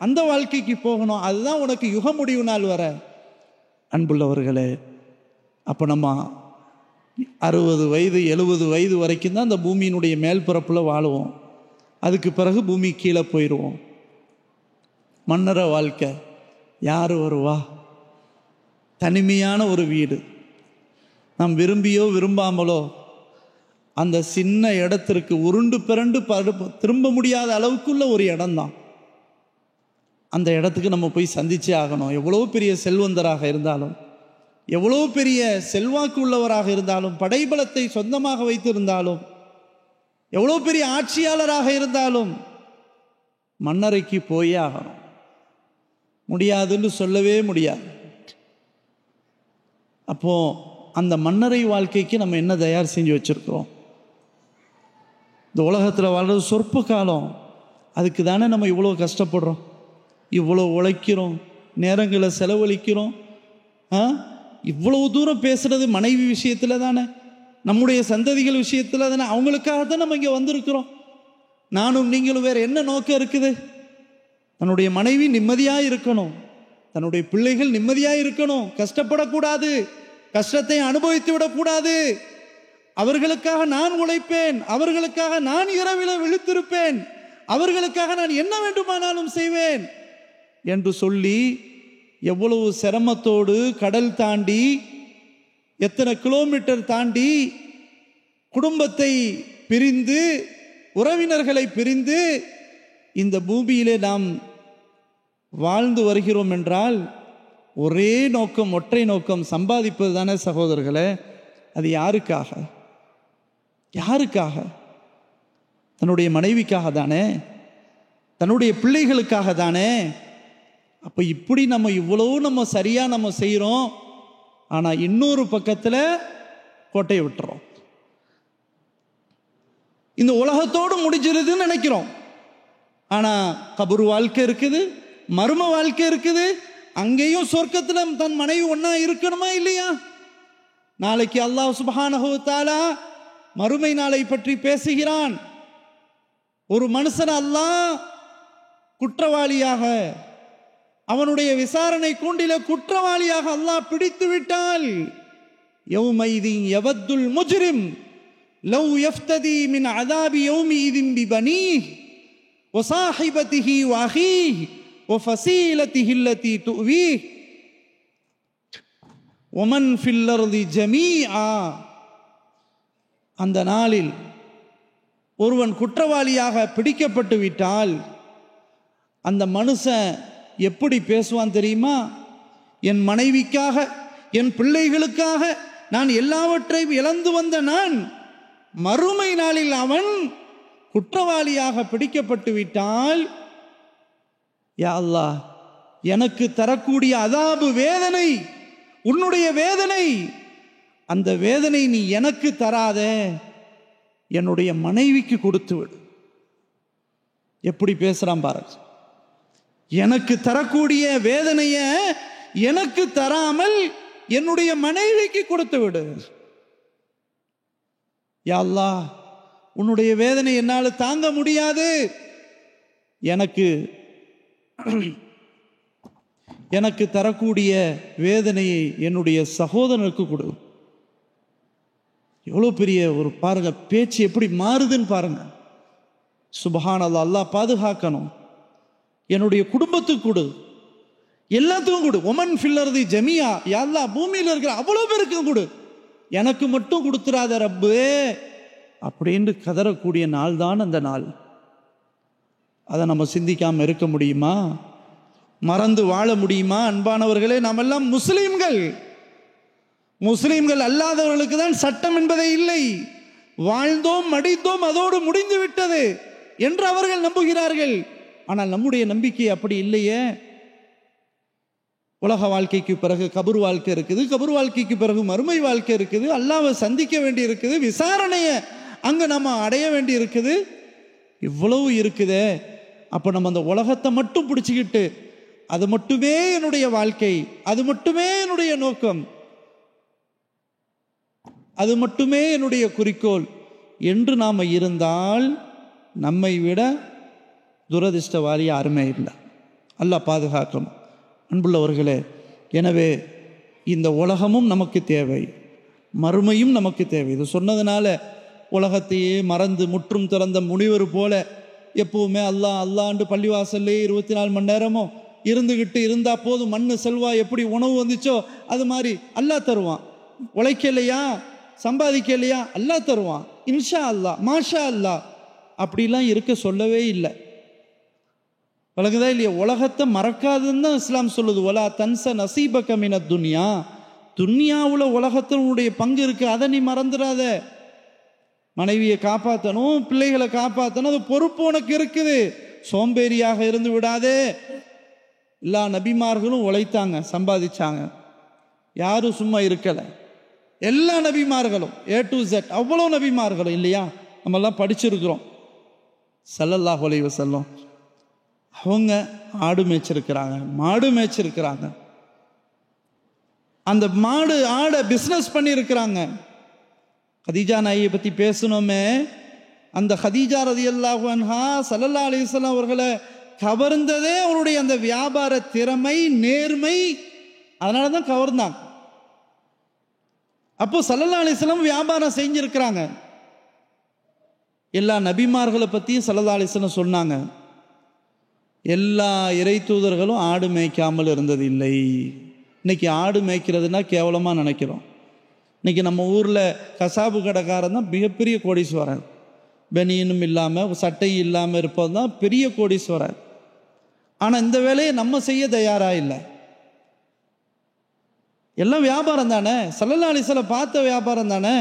அந்த வாழ்க்கைக்கு போகணும். அதுதான் உனக்கு யுக முடிவு நாள் வர. அன்புள்ளவர்களே, அப்போ நம்ம 60 வயது 70 வயது வரைக்கும் தான் அந்த பூமியினுடைய மேல் பரப்பில் வாழுவோம். அதுக்கு பிறகு பூமி கீழே போயிடுவோம். மன்னர வாழ்க்கை, யார் வருவா? தனிமையான ஒரு வீடு, நாம் விரும்பியோ விரும்பாமலோ அந்த சின்ன இடத்திற்கு உருண்டு பிறண்டு திரும்ப முடியாத அளவுக்குள்ள ஒரு இடம்தான். அந்த இடத்துக்கு நம்ம போய் சந்திச்சே ஆகணும். எவ்வளோ பெரிய செல்வந்தராக இருந்தாலும், எவ்வளோ பெரிய செல்வாக்கு உள்ளவராக இருந்தாலும், படைபலத்தை சொந்தமாக வைத்திருந்தாலும், எவ்வளோ பெரிய ஆட்சியாளராக இருந்தாலும் மன்னரைக்கு போயே ஆகணும். முடியாதுன்னு சொல்லவே முடியாது. அப்போ அந்த மன்னரை வாழ்க்கைக்கு நம்ம என்ன தயார் செஞ்சு வச்சிருக்கிறோம்? இந்த உலகத்தில் வாழ்றது சொற்ப காலம், அதுக்கு தானே நம்ம இவ்வளோ கஷ்டப்படுறோம், இவ்வளோ உழைக்கிறோம், நேரங்களை செலவழிக்கிறோம். இவ்வளவு தூரம் பேசுறது மனைவி விஷயத்தில் தானே, நம்முடைய சந்ததிகள் விஷயத்தில் தானே, அவங்களுக்காகத்தான் நம்ம இங்கே வந்திருக்கிறோம். நானும் நீங்களும் வேறு என்ன நோக்கம் இருக்குது? தன்னுடைய மனைவி நிம்மதியாக இருக்கணும், தன்னுடைய பிள்ளைகள் நிம்மதியாக இருக்கணும், கஷ்டப்படக்கூடாது, கஷ்டத்தை அனுபவித்து விடக்கூடாது. அவர்களுக்காக நான் உழைப்பேன், அவர்களுக்காக நான் இரவில் விழித்திருப்பேன், அவர்களுக்காக நான் என்ன வேண்டுமானாலும் செய்வேன் என்று சொல்லி எவ்வளவு சிரமத்தோடு கடல் தாண்டி, எத்தனை கிலோமீட்டர் தாண்டி குடும்பத்தை பிரிந்து, உறவினர்களை பிரிந்து இந்த பூமியிலே நாம் வாழ்ந்து வருகிறோம் என்றால் ஒரே நோக்கம், ஒற்றை நோக்கம், சம்பாதிப்பது தானே சகோதரர்களே. அது யாருக்காக? யாருக்காக? தன்னுடைய மனைவிக்காக தானே, தன்னுடைய பிள்ளைகளுக்காக தானே. அப்போ இப்படி நம்ம இவ்வளோ நம்ம சரியாக நம்ம செய்கிறோம், ஆனால் இன்னொரு பக்கத்தில் கோட்டையை விட்டுறோம். இந்த உலகத்தோடு முடிஞ்சிருதுன்னு நினைக்கிறோம். ஆனால் கபர் வாழ்க்கை இருக்குது, மர்ம வாழ்க்கை இருக்குது. அங்கேயும் சொர்க்கத்தில் தன் மனைவி ஒன்றா இருக்கணுமா இல்லையா? நாளைக்கு அல்லாஹ் சுப்ஹானஹு வ தஆலா மறுமை நாளை பற்றி பேசுகிறான். ஒரு மனுஷன் அல்லாஹ் குற்றவாளியாக, அவனுடைய விசாரணை கூண்டில குற்றவாளியாக அல்லாஹ் பிடித்து விட்டால், யௌமைதின் யவத்துல் முஜ்ரிம் லவ் யஃப்ததி மின் அதாபி யௌமிதின் பிபனீஹ் வ ஸாஹிபதிஹி வ அஹீஹ் வ ஃபஸீலதிஹி அல்லதி துவீஹ் வ மன் ஃபில் அர்தி ஜமீஆ. அந்த நாளில் ஒருவன் குற்றவாளியாக பிடிக்கப்பட்டு விட்டால் அந்த மனுஷன் எப்படி பேசுவான் தெரியுமா? என் மனைவிக்காக, என் பிள்ளைகளுக்காக நான் எல்லாவற்றையும் இழந்து வந்த நான், மறுமை நாளில் அவன் குற்றவாளியாக பிடிக்கப்பட்டு விட்டால், யா அல்லாஹ், எனக்கு தரக்கூடிய அதாபு வேதனை, உன்னுடைய வேதனை, அந்த வேதனை நீ எனக்கு தராத, என்னுடைய மனைவிக்கு கொடுத்து விடு. எப்படி பேசுறான் பாருங்க. எனக்கு தரக்கூடிய வேதனைய எனக்கு தராமல் என்னுடைய மனைவிக்கு கொடுத்து விடு. யா அல்லாஹ், உன்னுடைய வேதனை என்னால் தாங்க முடியாது, எனக்கு தரக்கூடிய வேதனையை என்னுடைய சகோதரனுக்கு கொடு. எவ்வளோ பெரிய ஒரு பாருங்க, பேச்சு எப்படி மாறுதுன்னு பாருங்க. சுப்ஹானல்லாஹ், அல்லாஹ் பாதுகாக்கணும். என்னுடைய குடும்பத்துக்கு கொடு, எல்லாத்துக்கும் கொடு. ஒமன் ஃபில்லர்தி ஜமியா, யா அல்லாஹ் பூமியில் இருக்கிற அவ்வளோ பேருக்கும் கொடு, எனக்கு மட்டும் கொடுத்துறாத ரப்பு அப்படின்னு கதறக்கூடிய நாள் தான் அந்த நாள். அதை நம்ம சிந்திக்காமல் இருக்க முடியுமா? மறந்து வாழ முடியுமா? அன்பானவர்களே, நாம் எல்லாம் முஸ்லீம்கள். முஸ்லீம்கள் அல்லாதவர்களுக்கு தான் சட்டம் என்பதே இல்லை. வாழ்ந்தோம், மடித்தோம், அதோடு முடிந்து விட்டது என்று அவர்கள் நம்புகிறார்கள். ஆனால் நம்முடைய நம்பிக்கை அப்படி இல்லையே. உலக வாழ்க்கைக்கு பிறகு கபர் வாழ்க்கை இருக்குது, கபர் வாழ்க்கைக்கு பிறகு மறுமை வாழ்க்கை இருக்குது, அல்லாஹ்வை சந்திக்க வேண்டி இருக்குது, விசாரணையை அங்கே நம்ம அடைய வேண்டி இருக்குது, இவ்வளவு இருக்குதே. அப்போ நம்ம அந்த உலகத்தை மட்டும் பிடிச்சிக்கிட்டு அது மட்டுமே என்னுடைய வாழ்க்கை, அது மட்டுமே என்னுடைய நோக்கம், அது மட்டுமே என்னுடைய குறிக்கோள் என்று நாம் இருந்தால் நம்மை விட துரதிர்ஷ்டவாளி யாருமே இல்லை. அல்லாஹ் பாதுகாக்கணும். அன்புள்ளவர்களே, எனவே இந்த உலகமும் நமக்கு தேவை, மறுமையும் நமக்கு தேவை. இது சொன்னதுனால உலகத்தையே மறந்து முற்றும் திறந்த முனிவர் போல எப்பவுமே அல்லாஹ் அல்லாண்டு பள்ளிவாசல்லே 24 மணி நேரமும் இருந்துக்கிட்டு இருந்தா போதும், மண்ணு செல்வா எப்படி உணவு வந்துச்சோ அது மாதிரி அல்லாஹ் தருவான். உழைக்கலையா, சம்பாதிக்கலையா, அல்லாஹ் தருவான். இன்ஷா அல்லாஹ், மாஷா அல்லாஹ் அப்படிலாம் இருக்க சொல்லவே இல்லை. வழங்குதா இல்லையா? உலகத்தை மறக்காதுன்னு தான் இஸ்லாம் சொல்லுது. ஒலா தன்ச நசீபக மின துன்யா, துன்யாவில் உலகத்தினுடைய பங்கு இருக்கு, அதை நீ மறந்துடாத. மனைவியை காப்பாற்றணும், பிள்ளைகளை காப்பாற்றணும், அது பொறுப்பு உனக்கு இருக்குது. சோம்பேறியாக இருந்து விடாதே. எல்லா நபிமார்களும் உழைத்தாங்க, சம்பாதிச்சாங்க, யாரும் சும்மா இருக்கலை. எல்லா நபிமார்களும் A to Z அவ்வளோ நபிமார்களும் இல்லையா, நம்மெல்லாம் படிச்சிருக்கிறோம். ஸல்லல்லாஹு அலைஹி வஸல்லம் அவங்க ஆடு மேய்ச்சிருக்கிறாங்க, மாடு மேய்ச்சிருக்கிறாங்க, அந்த மாடு ஆடை பிஸ்னஸ் பண்ணியிருக்கிறாங்க. கதீஜா நாயை பற்றி பேசணுமே, அந்த கதீஜா ரலியல்லாஹு அன்ஹா ஸல்லல்லாஹு அலைஹி வஸல்லம் அவர்களை கவர்ந்ததே அவருடைய அந்த வியாபார திறமை, நேர்மை, அதனால தான் கவர்ந்தாங்க. அப்போ ஸல்லல்லாஹு அலைஹி வஸல்லம் வியாபாரம் செஞ்சிருக்கிறாங்க. எல்லா நபிமார்களை பற்றியும் ஸல்லல்லாஹு அலைஹி வஸல்லம் சொன்னாங்க. எல்லா இறை தூதர்களும் ஆடு மேய்க்காமல் இருந்தது இல்லை. இன்னைக்கு ஆடு மேய்க்கிறதுனா கேவலமாக நினைக்கிறோம். இன்னைக்கு நம்ம ஊரில் கசாபு கடைக்காரன் தான் மிகப்பெரிய கோடீஸ்வரன். பெனியனும் இல்லாமல் சட்டையும் இல்லாமல் இருப்பது தான் பெரிய கோடீஸ்வரன். ஆனால் இந்த வேலையை நம்ம செய்ய தயாராக இல்லை. எல்லாம் வியாபாரம் தானே, ஸல்லல்லாஹு அலைஹி வஸல்லம் பார்த்த வியாபாரம் தானே,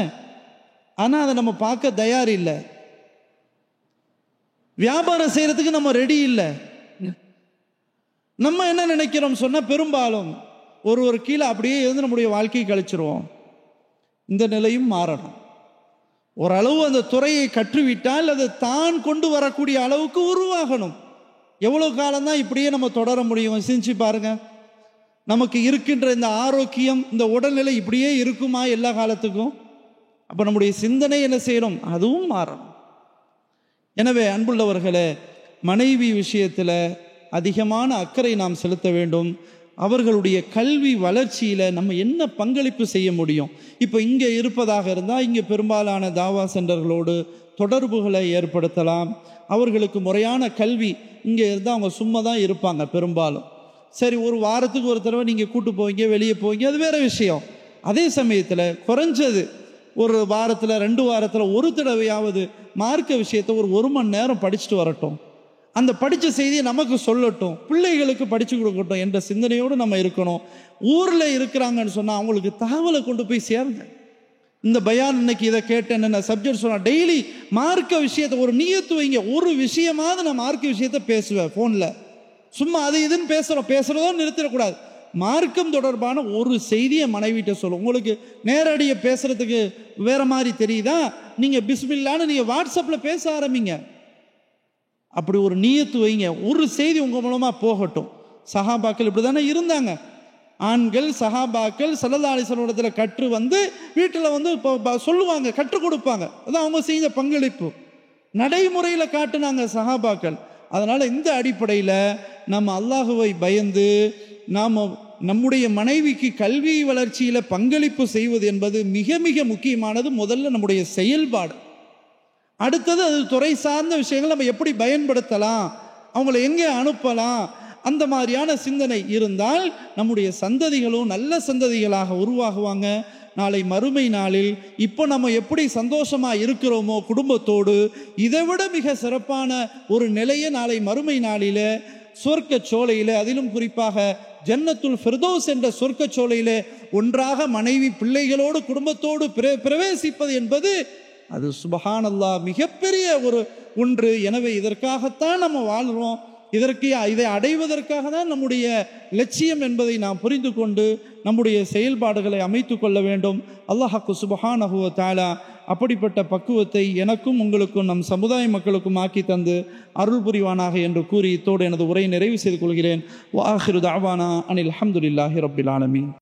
ஆனால் அதை நம்ம பார்க்க தயார் இல்லை. வியாபாரம் செய்யறதுக்கு நம்ம ரெடி இல்லை. நம்ம என்ன நினைக்கிறோம் சொன்னால், பெரும்பாலும் ஒரு கீழே அப்படியே இருந்து நம்முடைய வாழ்க்கையை கழிச்சிருவோம். இந்த நிலையும் மாறணும். ஓரளவு அந்த துறையை கற்றுவிட்டால் அதை தான் கொண்டு வரக்கூடிய அளவுக்கு உருவாகணும். எவ்வளோ காலம்தான் இப்படியே நம்ம தொடர முடியும்? சிந்திச்சு பாருங்க. நமக்கு இருக்கின்ற இந்த ஆரோக்கியம், இந்த உடல்நிலை இப்படியே இருக்குமா எல்லா காலத்துக்கும்? அப்போ நம்முடைய சிந்தனை என்ன செய்யணும்? அதுவும் மாறணும். எனவே அன்புள்ளவர்களே, மனைவி விஷயத்தில் அதிகமான அக்கறை நாம் செலுத்த வேண்டும். அவர்களுடைய கல்வி வளர்ச்சியில் நம்ம என்ன பங்களிப்பு செய்ய முடியும்? இப்போ இங்கே இருப்பதாக இருந்தால் இங்கே பெரும்பாலான தாவா சென்டர்களோடு தொடர்புகளை ஏற்படுத்தலாம். அவர்களுக்கு முறையான கல்வி இங்கே இருந்தால் அவங்க சும்மா தான் இருப்பாங்க பெரும்பாலும். சரி, ஒரு வாரத்துக்கு ஒரு தடவை நீங்கள் கூட்டு போவீங்க, வெளியே போவீங்க, அது வேறு விஷயம். அதே சமயத்தில் குறைஞ்சது ஒரு வாரத்தில் 2 வாரத்தில் ஒரு தடவையாவது மார்க்க விஷயத்தை ஒரு மணி நேரம் படிச்சுட்டு வரட்டும். அந்த படித்த செய்தியை நமக்கு சொல்லட்டும், பிள்ளைகளுக்கு படித்து கொடுக்கட்டும் என்ற சிந்தனையோடு நம்ம இருக்கணும். ஊரில் இருக்கிறாங்கன்னு சொன்னால் அவங்களுக்கு தகவலை கொண்டு போய் சேருங்க. இந்த பயான் இன்னைக்கு இதை கேட்டேன், என்ன சப்ஜெக்ட் சொன்னால் டெய்லி மார்க்க விஷயத்தை ஒரு நியத்து வைங்க. ஒரு விஷயமாவது நான் மார்க்க விஷயத்தை பேசுவேன் ஃபோனில். சும்மா அது இதுன்னு பேசுகிறதோ நிறுத்திடக்கூடாது. மார்க்கம் தொடர்பான ஒரு செய்தியை மனைவிட்ட சொல்லும். உங்களுக்கு நேரடியாக பேசுகிறதுக்கு வேறு மாதிரி தெரியுதா, நீங்கள் பிஸ்மில்லான்னு நீங்கள் வாட்ஸ்அப்பில் பேச ஆரம்பிங்க. அப்படி ஒரு நியத்து வைங்க, ஒரு செய்தி உங்கள் மூலமாக போகட்டும். சஹாபாக்கள் இப்படி தானே இருந்தாங்க. ஆண்கள் சஹாபாக்கள் ஸல்லல்லாஹு அலைஹி வஸல்லம் இடத்துல கற்று வந்து வீட்டில் வந்து சொல்லுவாங்க, கற்றுக் கொடுப்பாங்க. அதான் அவங்க செஞ்ச பங்களிப்பு. நடைமுறையில் காட்டுனாங்க சஹாபாக்கள். அதனால் இந்த அடிப்படையில் நம்ம அல்லாஹுவை பயந்து நாம் நம்முடைய மனைவிக்கு கல்வி வளர்ச்சியில் பங்களிப்பு செய்வது என்பது மிக மிக முக்கியமானது. முதல்ல நம்முடைய செயல்பாடு, அடுத்தது அது துறை சார்ந்த விஷயங்கள் நம்ம எப்படி பயன்படுத்தலாம், அவங்கள எங்கே அனுப்பலாம், அந்த மாதிரியான சிந்தனை இருந்தால் நம்முடைய சந்ததிகளும் நல்ல சந்ததிகளாக உருவாகுவாங்க. நாளை மறுமை நாளில் இப்போ நம்ம எப்படி சந்தோஷமாக இருக்கிறோமோ குடும்பத்தோடு, இதை விட மிக சிறப்பான ஒரு நிலையை நாளை மறுமை நாளில் சொர்க்க சோலையில், அதிலும் குறிப்பாக ஜன்னத்துல் ஃபிர்தௌஸ் என்ற சொர்க்க சோலையில் ஒன்றாக மனைவி பிள்ளைகளோடு குடும்பத்தோடு பிரவேசிப்பது என்பது அது சுபஹானல்லாஹ் மிகப்பெரிய ஒன்று. எனவே இதற்காகத்தான் நம்ம வாழ்கிறோம், இதை அடைவதற்காக தான் நம்முடைய லட்சியம் என்பதை நாம் புரிந்து கொண்டு நம்முடைய செயல்பாடுகளை அமைத்து கொள்ள வேண்டும். அல்லாஹ் சுப்ஹானஹு வ தஆலா அப்படிப்பட்ட பக்குவத்தை எனக்கும் உங்களுக்கும் நம் சமுதாய மக்களுக்கும் ஆக்கி தந்து அருள் புரிவானாக என்று கூறி இத்தோடு எனது உரையை நிறைவு செய்து கொள்கிறேன். வ ஆகிரு தஅவானா அனில் ஹம்துலில்லாஹி ரப்பில் ஆலமீன்.